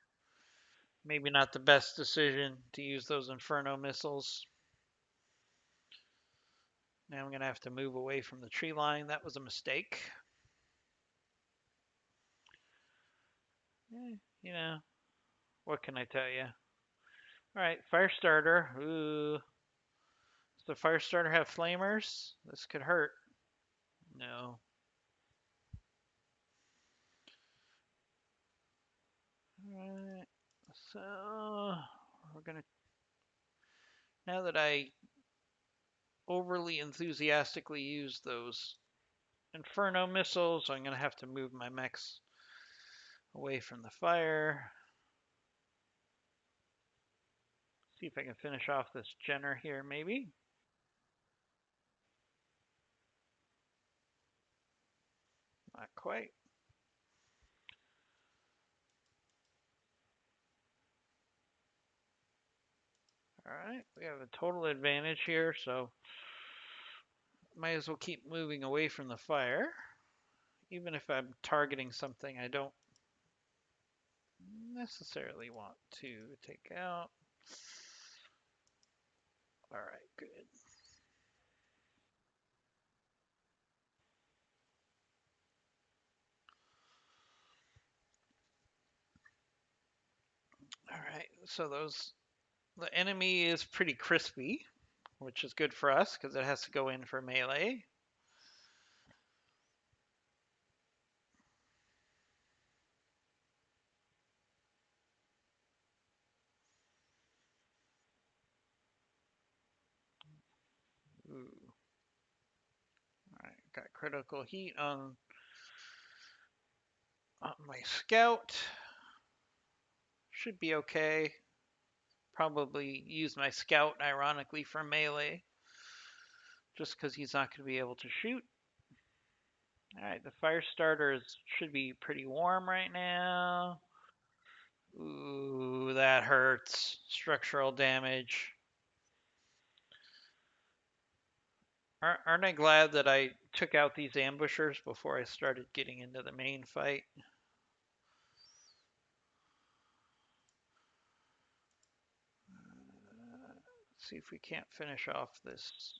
Maybe not the best decision to use those Inferno missiles. Now I'm going to have to move away from the tree line. That was a mistake. You know, what can I tell you? All right, fire starter. Ooh. Does the fire starter have flamers? This could hurt. No. Alright, so we're gonna, now that I overly enthusiastically use those Inferno missiles, I'm gonna have to move my mechs away from the fire. See if I can finish off this Jenner here, maybe. Not quite. Alright, we have a total advantage here, so might as well keep moving away from the fire. Even if I'm targeting something I don't necessarily want to take out. Alright, good. Alright, so the enemy is pretty crispy, which is good for us because it has to go in for melee. Ooh. Alright, got critical heat on my scout. Should be okay. Probably use my scout, ironically, for melee. Just because he's not going to be able to shoot. Alright, the fire starters should be pretty warm right now. Ooh, that hurts. Structural damage. Aren't I glad that I took out these ambushers before I started getting into the main fight? Let's see if we can't finish off this.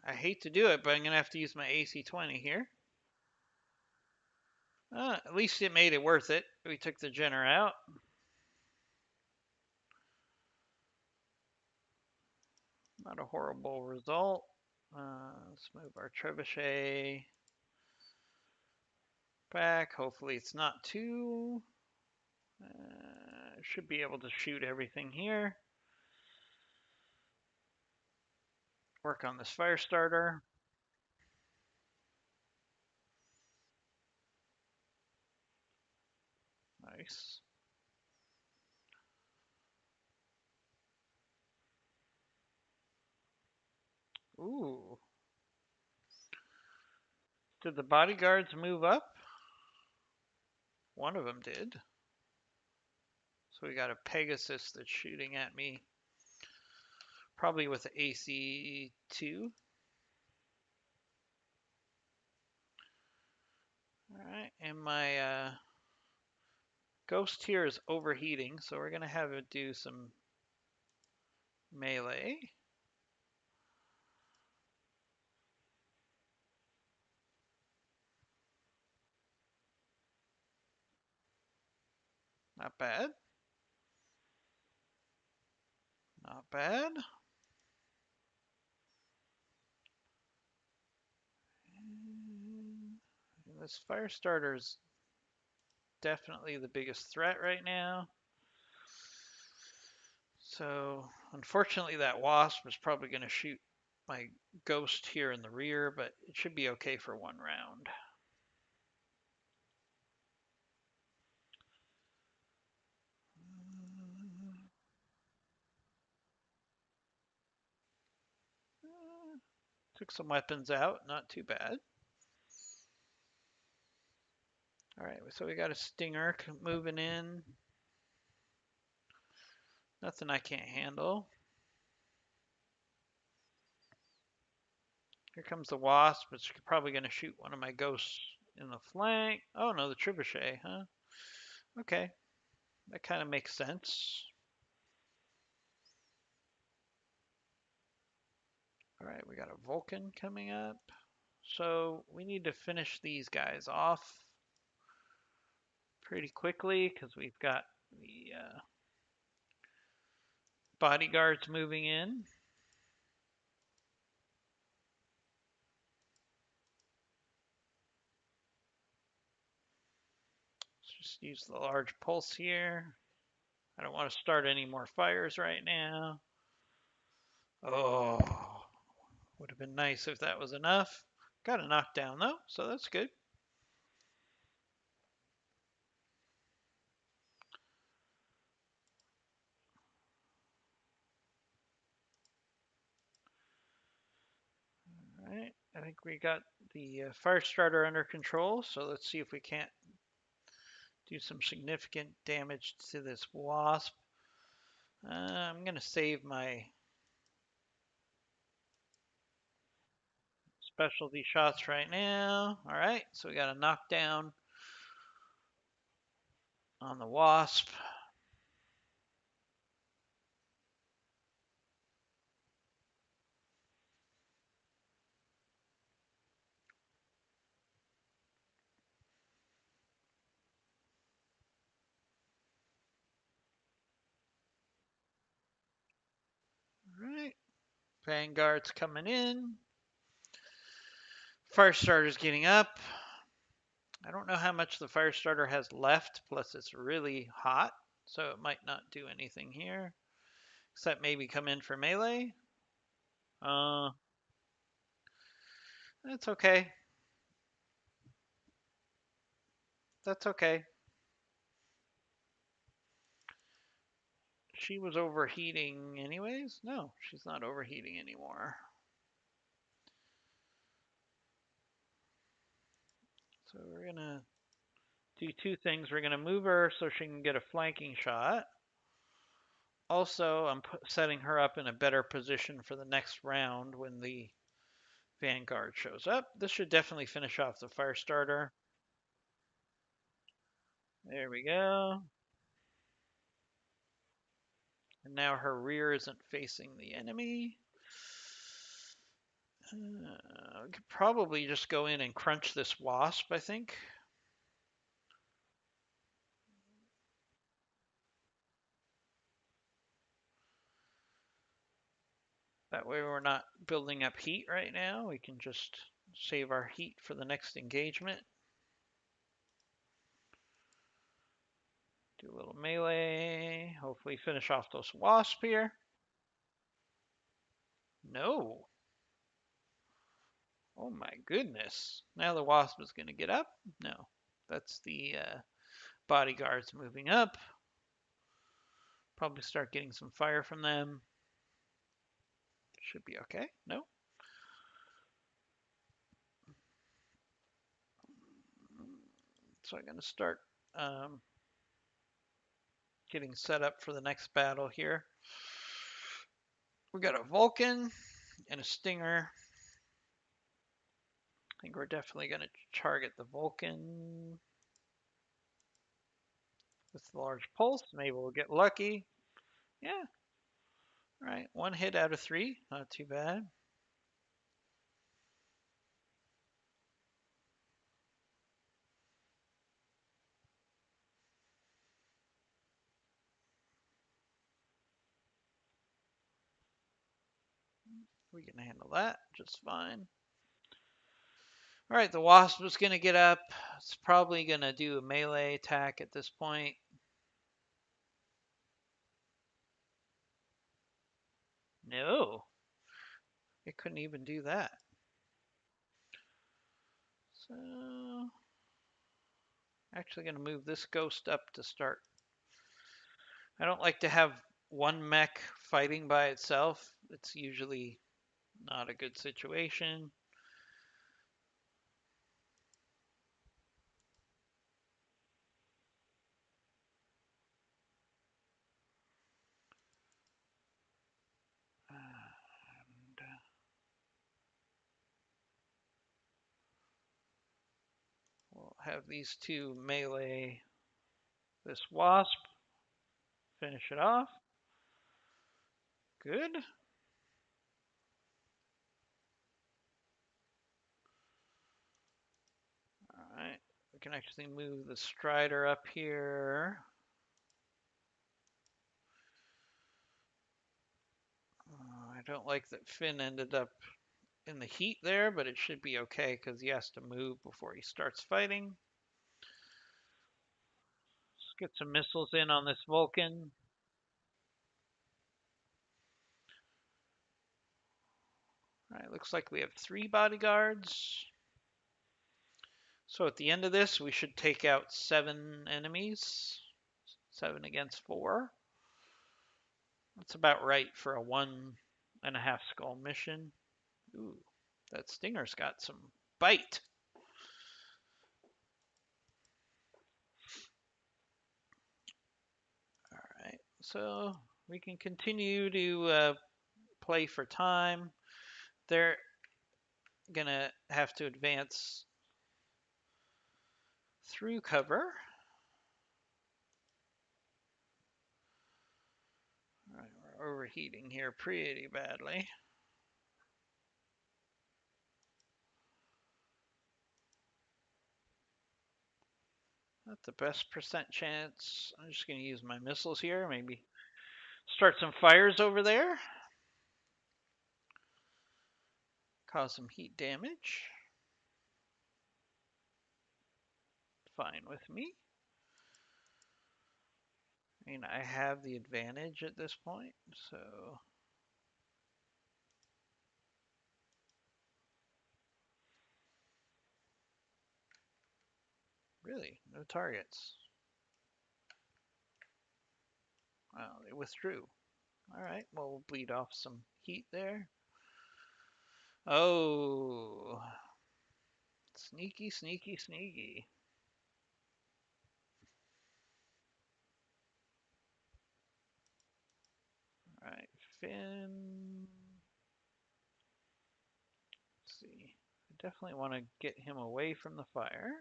I hate to do it, but I'm going to have to use my AC-20 here. At least it made it worth it. We took the Jenner out. Not a horrible result. Let's move our trebuchet back. Hopefully it's not too... should be able to shoot everything here. Work on this fire starter. Nice. Ooh. Did the bodyguards move up? One of them did. So we got a Pegasus that's shooting at me, probably with the AC-2. All right, and my Ghost here is overheating, so we're gonna have it do some melee. Not bad. Not bad. This fire starter is definitely the biggest threat right now. So unfortunately that wasp is probably going to shoot my ghost here in the rear, but it should be okay for one round. Took some weapons out, not too bad. All right, so we got a stinger moving in. Nothing I can't handle. Here comes the wasp. It's probably going to shoot one of my ghosts in the flank. Oh no, the trebuchet, huh? Okay, that kind of makes sense. All right, we got a Vulcan coming up. So we need to finish these guys off pretty quickly because we've got the bodyguards moving in. Let's just use the large pulse here. I don't want to start any more fires right now. Oh, would have been nice if that was enough. Got a knockdown though, so that's good. All right, I think we got the fire starter under control, so let's see if we can't do some significant damage to this wasp. I'm going to save my specialty shots right now. All right, so we got a knockdown on the wasp. All right, Vanguard's coming in. Fire starter's getting up. I don't know how much the fire starter has left, plus it's really hot, so it might not do anything here. Except maybe come in for melee. Uh, that's okay. That's okay. She was overheating anyways? No, she's not overheating anymore. So we're gonna do two things. We're gonna move her so she can get a flanking shot. Also, I'm setting her up in a better position for the next round when the Vanguard shows up. This should definitely finish off the fire starter. There we go. And now her rear isn't facing the enemy. I could probably just go in and crunch this wasp, I think. That way we're not building up heat right now. We can just save our heat for the next engagement. Do a little melee. Hopefully finish off those wasps here. No. Oh my goodness. Now the wasp is going to get up? No. That's the bodyguards moving up. Probably start getting some fire from them. Should be okay. No. So I'm going to start getting set up for the next battle here. We got a Vulcan and a Stinger. I think we're definitely going to target the Vulcan with the large pulse. Maybe we'll get lucky. Yeah. All right. 1 hit out of 3. Not too bad. We can handle that just fine. All right, the Wasp is going to get up. It's probably going to do a melee attack at this point. No, it couldn't even do that. So, actually going to move this ghost up to start. I don't like to have one mech fighting by itself. It's usually not a good situation. And we'll have these two melee this Wasp. Finish it off. Good. All right. We can actually move the Strider up here. I don't like that Finn ended up in the heat there, but it should be okay because he has to move before he starts fighting. Let's get some missiles in on this Vulcan. All right, looks like we have 3 bodyguards. So at the end of this, we should take out 7 enemies. 7 against 4. That's about right for a 1.5 skull mission. Ooh, that Stinger's got some bite. All right, so we can continue to play for time. They're gonna have to advance through cover. All right, we're overheating here pretty badly. Not the best percent chance. I'm just going to use my missiles here. Maybe start some fires over there. Cause some heat damage. Fine with me. I mean, I have the advantage at this point, so... Really? No targets. Wow, they withdrew. Alright, well, we'll bleed off some heat there. Oh. Sneaky, sneaky, sneaky. Alright, Finn. Let's see. I definitely want to get him away from the fire.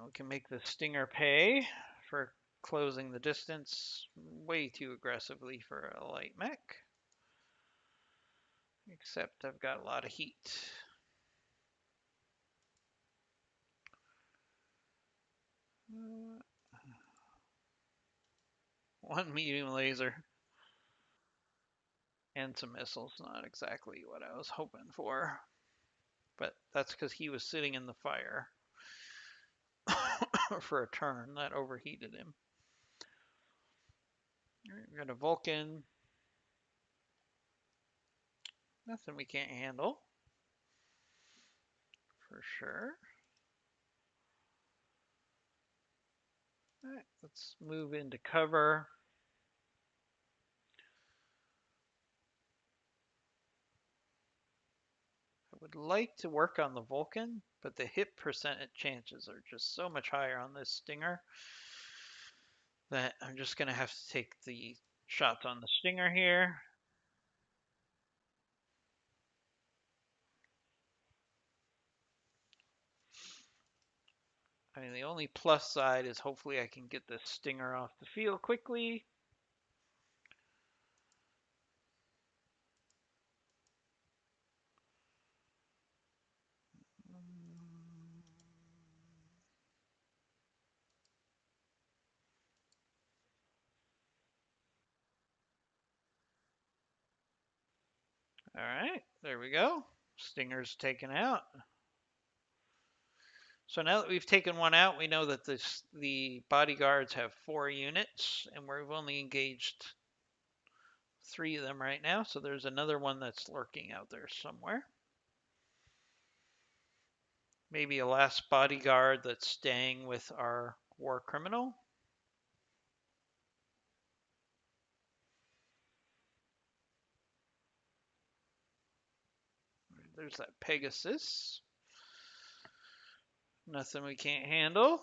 We can make the Stinger pay for closing the distance way too aggressively for a light mech. Except I've got a lot of heat. One medium laser. And some missiles. Not exactly what I was hoping for. But that's because he was sitting in the fire for a turn. That overheated him. We got a Vulcan. Nothing we can't handle. For sure. All right, let's move into cover. Would like to work on the Vulcan, but the hit percentage chances are just so much higher on this Stinger that I'm just going to have to take the shots on the Stinger here. I mean, the only plus side is hopefully I can get this Stinger off the field quickly. All right, there we go. Stinger's taken out. So now that we've taken one out, we know that the bodyguards have 4 units, and we've only engaged 3 of them right now. So there's another one that's lurking out there somewhere. Maybe a last bodyguard that's staying with our war criminal. There's that Pegasus. Nothing we can't handle.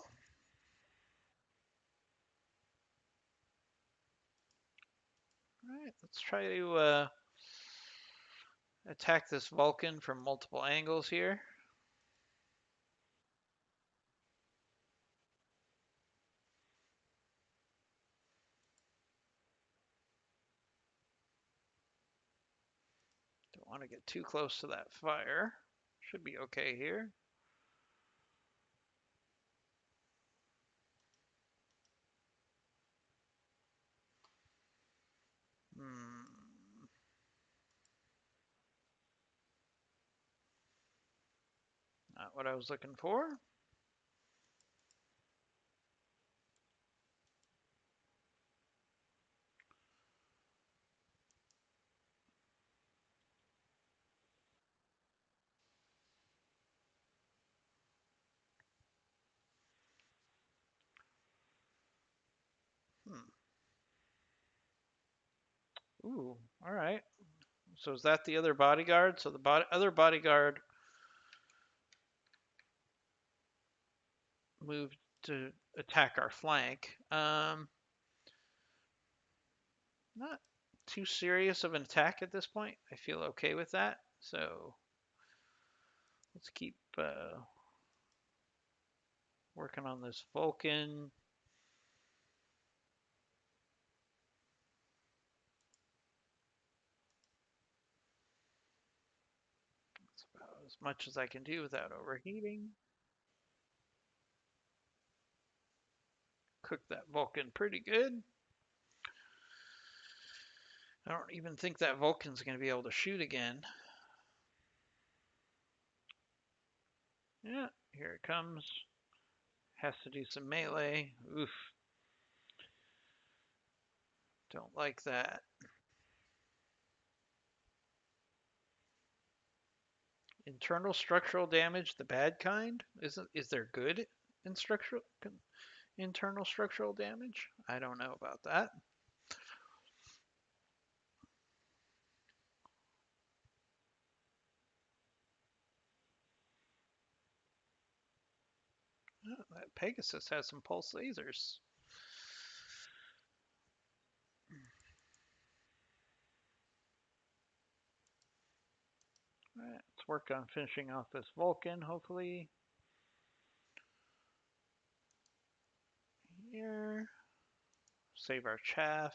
All right, let's try to attack this Vulcan from multiple angles here. Don't want to get too close to that fire. Should be okay here. Not what I was looking for. Ooh, all right. So is that the other bodyguard? So the other bodyguard moved to attack our flank. Not too serious of an attack at this point. I feel okay with that. So let's keep working on this Vulcan. That's about as much as I can do without overheating. Cook that Vulcan pretty good. I don't even think that Vulcan's going to be able to shoot again. Yeah, here it comes. Has to do some melee. Oof. Don't like that. Internal structural damage, the bad kind? Is there good in internal structural damage? I don't know about that. Oh, that Pegasus has some pulse lasers. All right, let's work on finishing off this Vulcan, hopefully. Here. Save our chaff.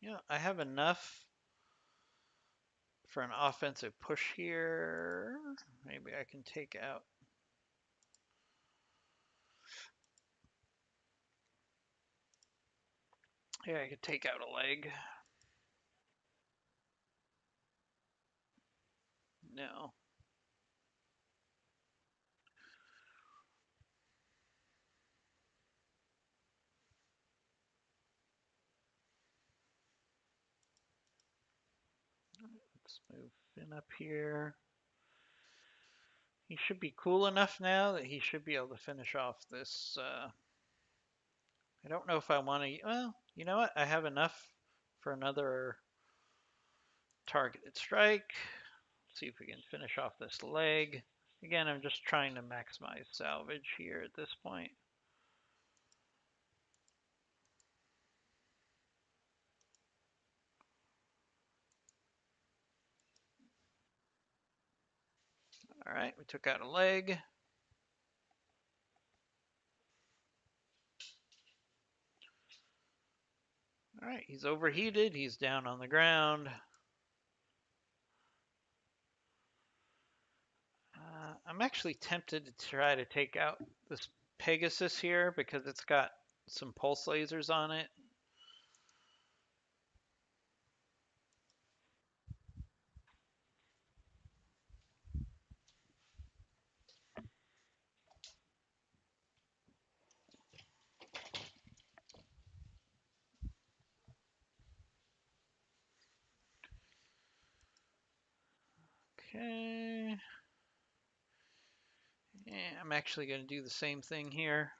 Yeah, I have enough for an offensive push here. Maybe I can take out. Yeah, I could take out a leg. No. Let's move Finn up here. He should be cool enough now that he should be able to finish off this I don't know if I want to. Well, you know what? I have enough for another targeted strike. See if we can finish off this leg. Again, I'm just trying to maximize salvage here at this point. All right, we took out a leg. All right, he's overheated. He's down on the ground. I'm actually tempted to try to take out this Pegasus here because it's got some pulse lasers on it. Okay. Yeah, I'm actually going to do the same thing here.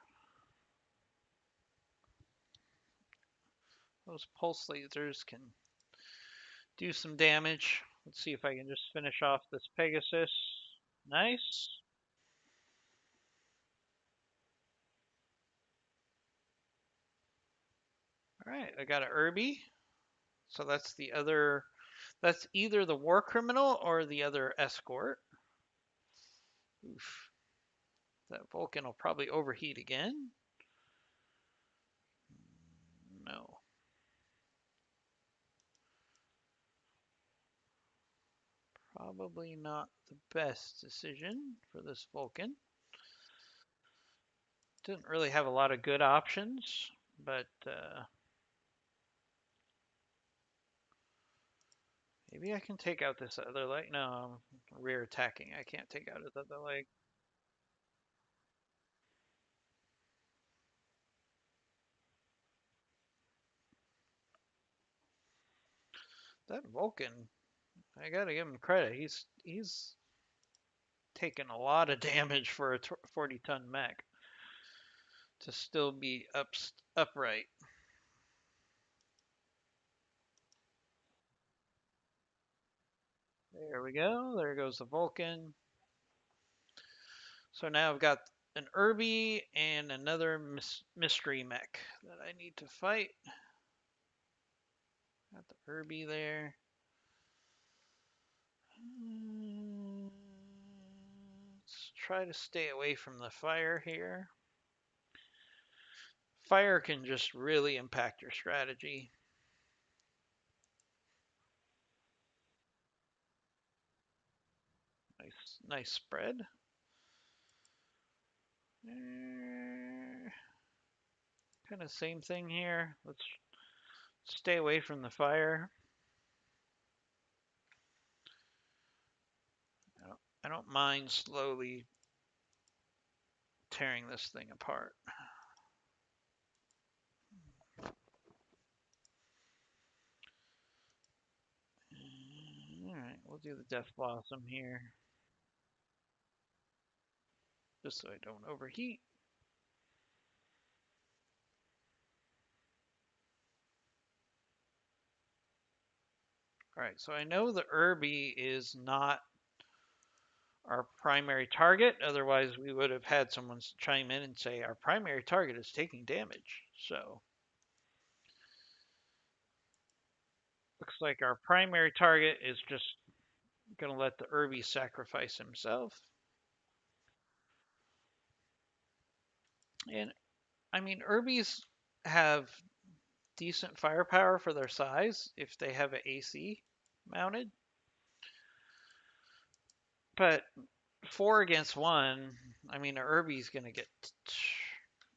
Those pulse lasers can do some damage. Let's see if I can just finish off this Pegasus. Nice. All right, I got an Irby. So that's the other, that's either the war criminal or the other escort. Oof. That Vulcan will probably overheat again. No. Probably not the best decision for this Vulcan. Didn't really have a lot of good options, but maybe I can take out this other leg. No, I'm rear attacking. I can't take out his other leg. That Vulcan, I gotta give him credit. He's taken a lot of damage for a 40-ton mech to still be upright. There we go. There goes the Vulcan. So now I've got an Irby and another mystery mech that I need to fight. Got the Irby there. Let's try to stay away from the fire here. Fire can just really impact your strategy. Nice spread. Kind of same thing here. Let's stay away from the fire. I don't mind slowly tearing this thing apart. All right, we'll do the Death Blossom here, just so I don't overheat. All right, so I know the Irby is not our primary target. Otherwise, we would have had someone chime in and say our primary target is taking damage. So looks like our primary target is just going to let the Irby sacrifice himself. And I mean, Irbies have decent firepower for their size if they have an AC mounted. But 4 against 1, I mean, an Irby's going to get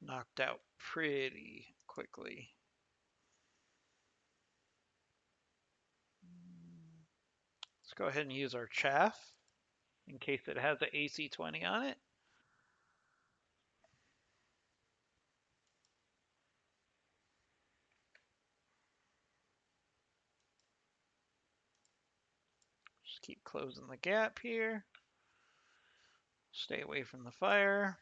knocked out pretty quickly. Let's go ahead and use our chaff in case it has an AC-20 on it. Just keep closing the gap here. Stay away from the fire.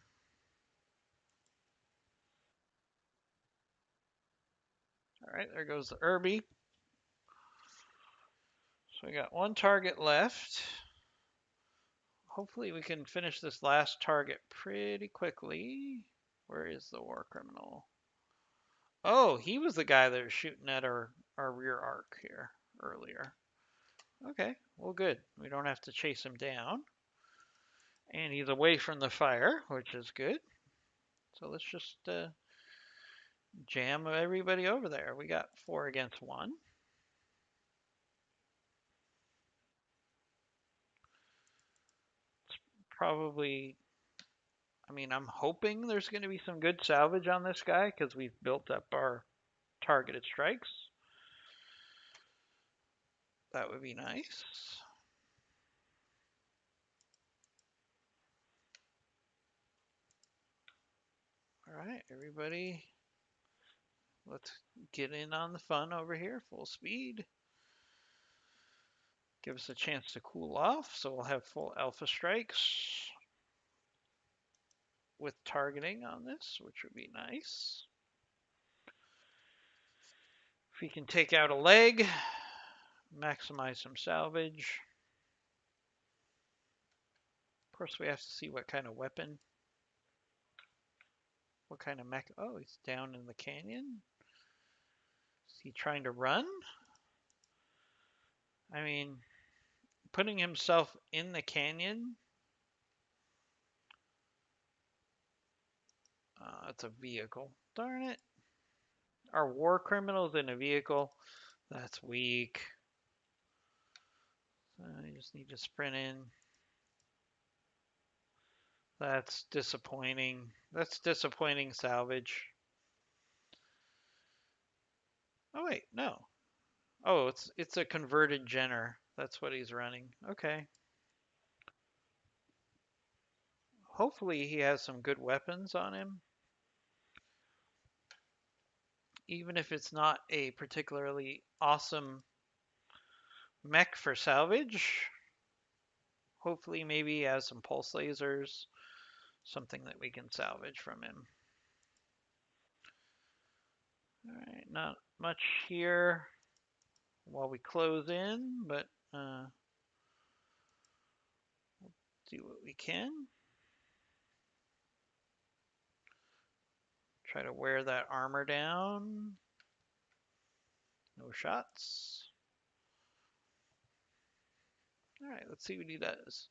All right, there goes the Irby. So we got one target left. Hopefully we can finish this last target pretty quickly. Where is the war criminal? Oh, he was the guy that was shooting at our rear arc here earlier. Okay, well good. We don't have to chase him down. And he's away from the fire, which is good. So let's just jam everybody over there. We got 4 against 1. It's probably, I mean, I'm hoping there's going to be some good salvage on this guy because we've built up our targeted strikes. That would be nice. All right, everybody, let's get in on the fun over here, full speed. Give us a chance to cool off, so we'll have full alpha strikes with targeting on this, which would be nice. If we can take out a leg, maximize some salvage. Of course, we have to see what kind of weapon, what kind of mech. Oh, he's down in the canyon. Is he trying to run? I mean, putting himself in the canyon. It's a vehicle. Darn it. Our war criminals in a vehicle. That's weak. I just need to sprint in. That's disappointing. That's disappointing salvage. Oh wait, no. Oh, it's a converted Jenner. That's what he's running. Okay. Hopefully he has some good weapons on him. Even if it's not a particularly awesome mech for salvage. Hopefully maybe he has some pulse lasers, something that we can salvage from him. All right, not much here while we close in, but do what we can. Try to wear that armor down. No shots. All right, let's see what he does.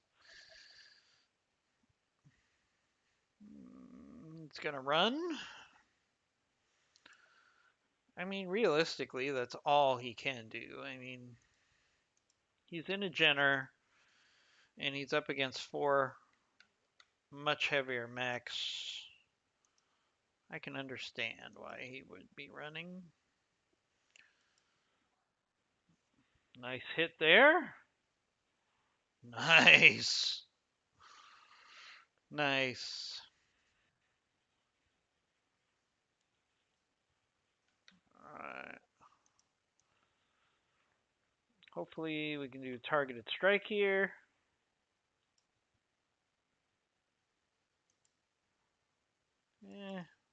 It's gonna run. I mean, realistically, that's all he can do. I mean, he's in a Jenner, and he's up against 4 much heavier mechs. I can understand why he would be running. Nice hit there. Nice. Nice. Alright. Hopefully we can do targeted strike here.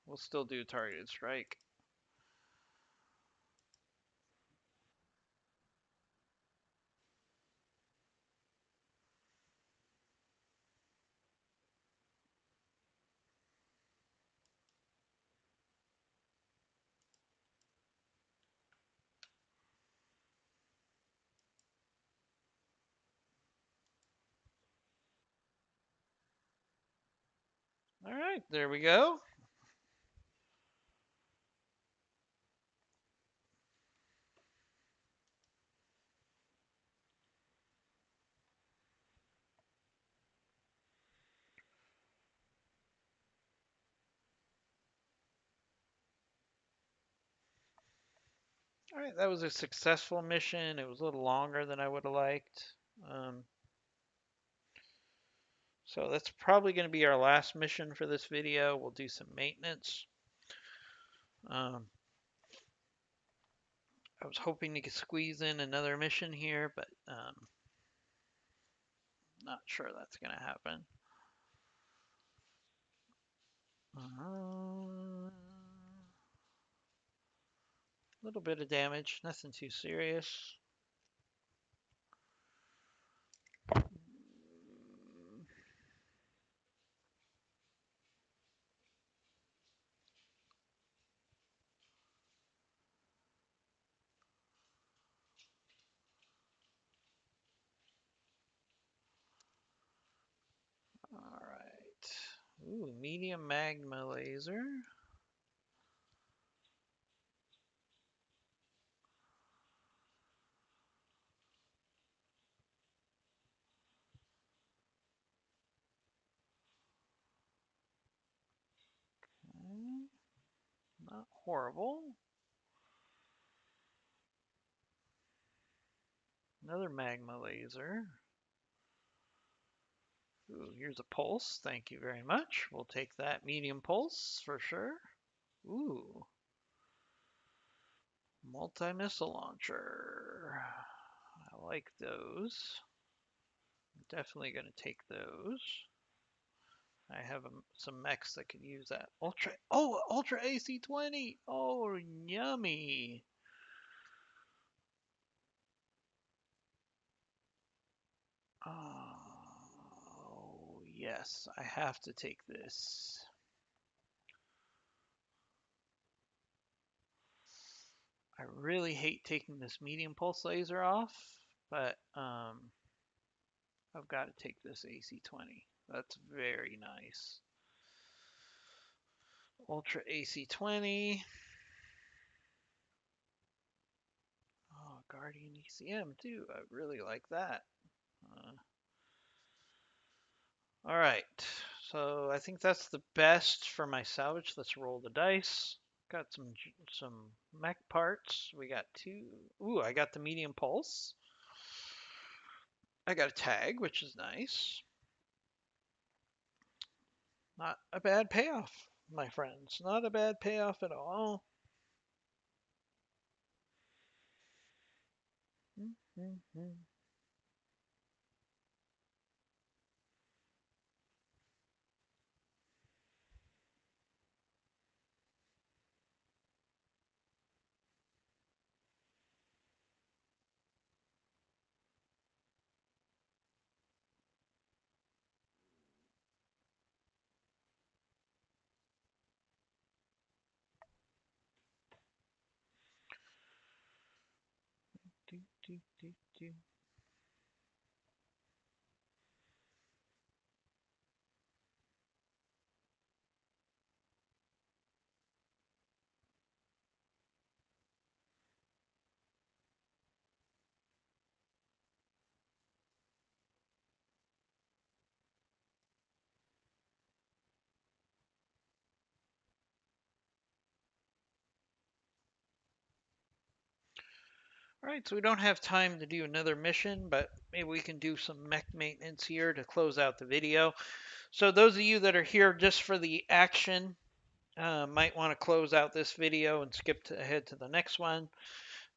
We'll still do targeted strike. Alright, there we go. Alright, that was a successful mission. It was a little longer than I would have liked. So that's probably going to be our last mission for this video. We'll do some maintenance. I was hoping to squeeze in another mission here, but not sure that's going to happen. A little bit of damage, nothing too serious. All right. Ooh, medium magma laser. Okay. Not horrible. Another magma laser. Ooh, here's a pulse. Thank you very much. We'll take that medium pulse for sure. Ooh, multi-missile launcher. I like those. Definitely going to take those. I have some mechs that could use that. Ultra AC-20. Oh, yummy. Oh, yes, I have to take this. I really hate taking this medium pulse laser off, but I've got to take this AC-20. That's very nice. Ultra AC-20. Oh, Guardian ECM too. I really like that. All right, so I think that's the best for my salvage. Let's roll the dice. Got some mech parts. We got two. Ooh, I got the medium pulse. I got a tag, which is nice. Not a bad payoff, my friends. Not a bad payoff at all. All right, so we don't have time to do another mission, but maybe we can do some mech maintenance here to close out the video. So those of you that are here just for the action might want to close out this video and skip ahead to the next one.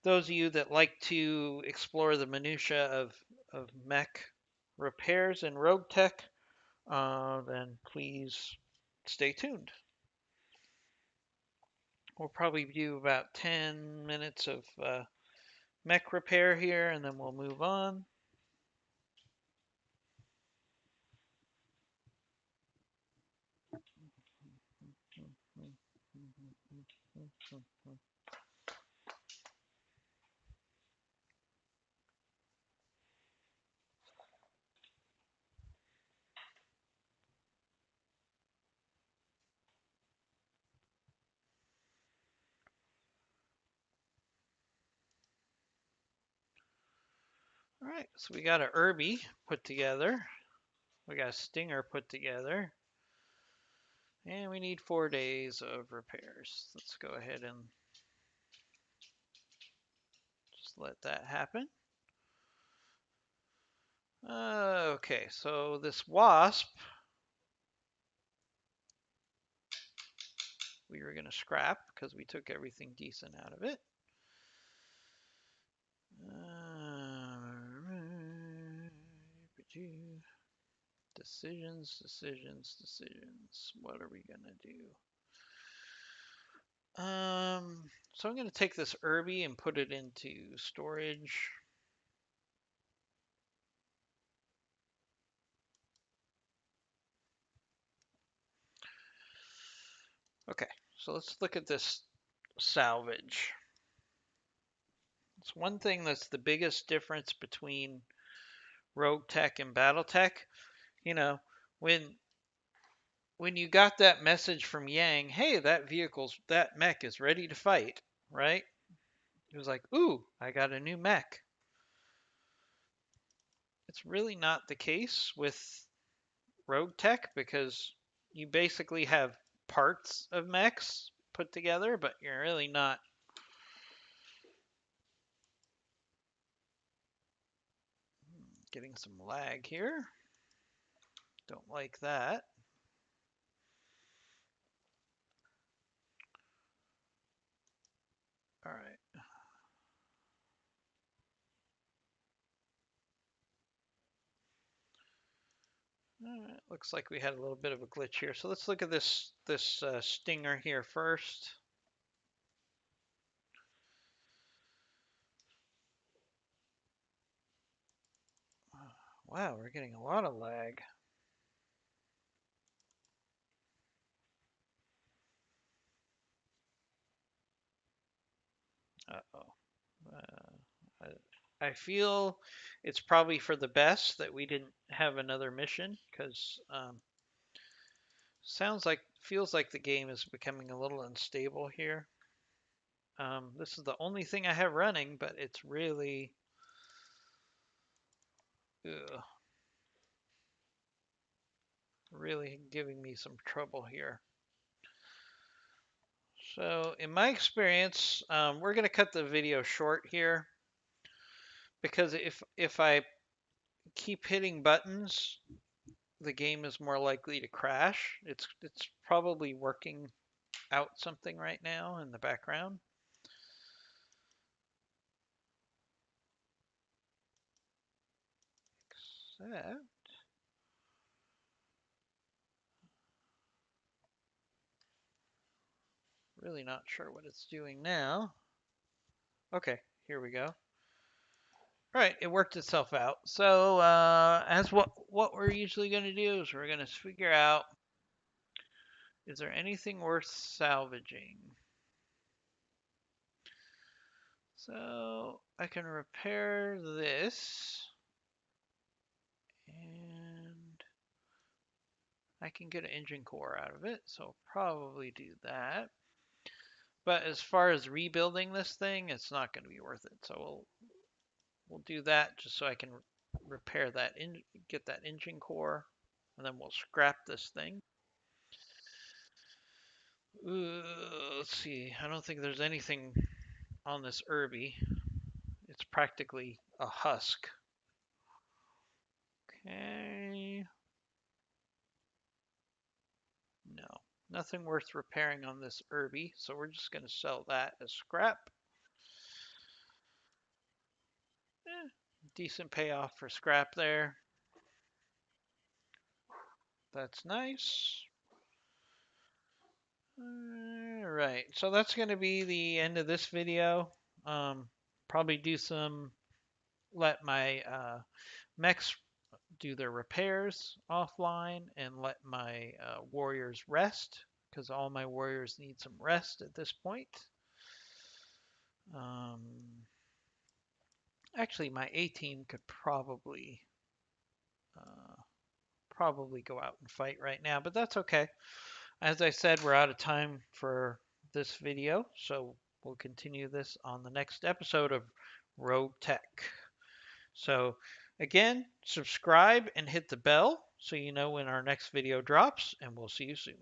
Those of you that like to explore the minutia of mech repairs and RogueTech, then please stay tuned. We'll probably do about 10 minutes of mech repair here, and then we'll move on. All right, so we got a Irby put together. We got a Stinger put together. And we need 4 days of repairs. Let's go ahead and just let that happen. Okay, so this Wasp, we were going to scrap because we took everything decent out of it. Decisions. What are we going to do? So I'm going to take this Irby and put it into storage. Okay, so let's look at this salvage. It's one thing that's the biggest difference between RogueTech and BattleTech. You know, when when you got that message from Yang, hey, that mech is ready to fight, right? It was like, ooh, I got a new mech. It's really not the case with RogueTech because you basically have parts of mechs put together, but you're really not getting some lag here. Don't like that. All right. All right. Looks like we had a little bit of a glitch here. So let's look at this stinger here first. Wow, we're getting a lot of lag. Uh-oh. I feel it's probably for the best that we didn't have another mission because feels like the game is becoming a little unstable here. This is the only thing I have running, but it's really ugh, really giving me some trouble here. So in my experience, we're going to cut the video short here because if I keep hitting buttons, the game is more likely to crash. It's probably working out something right now in the background. Except, really not sure what it's doing now. Okay, here we go. All right, it worked itself out. So as what we're usually going to do is we're going to figure out, is there anything worth salvaging? So I can repair this and I can get an engine core out of it. So I'll probably do that. But as far as rebuilding this thing, it's not going to be worth it. So we'll do that just so I can repair that, get that engine core, and then we'll scrap this thing. Let's see. I don't think there's anything on this Irby. It's practically a husk. Okay. No. Nothing worth repairing on this Irby, so we're just going to sell that as scrap. Decent payoff for scrap there. That's nice. Alright, so that's going to be the end of this video. Probably let my mechs do their repairs offline and let my warriors rest because all my warriors need some rest at this point. Um, Actually, my A team could uh, probably go out and fight right now, but that's okay. As I said, we're out of time for this video, so we'll continue this on the next episode of RogueTech. So again, subscribe and hit the bell so you know when our next video drops, and we'll see you soon.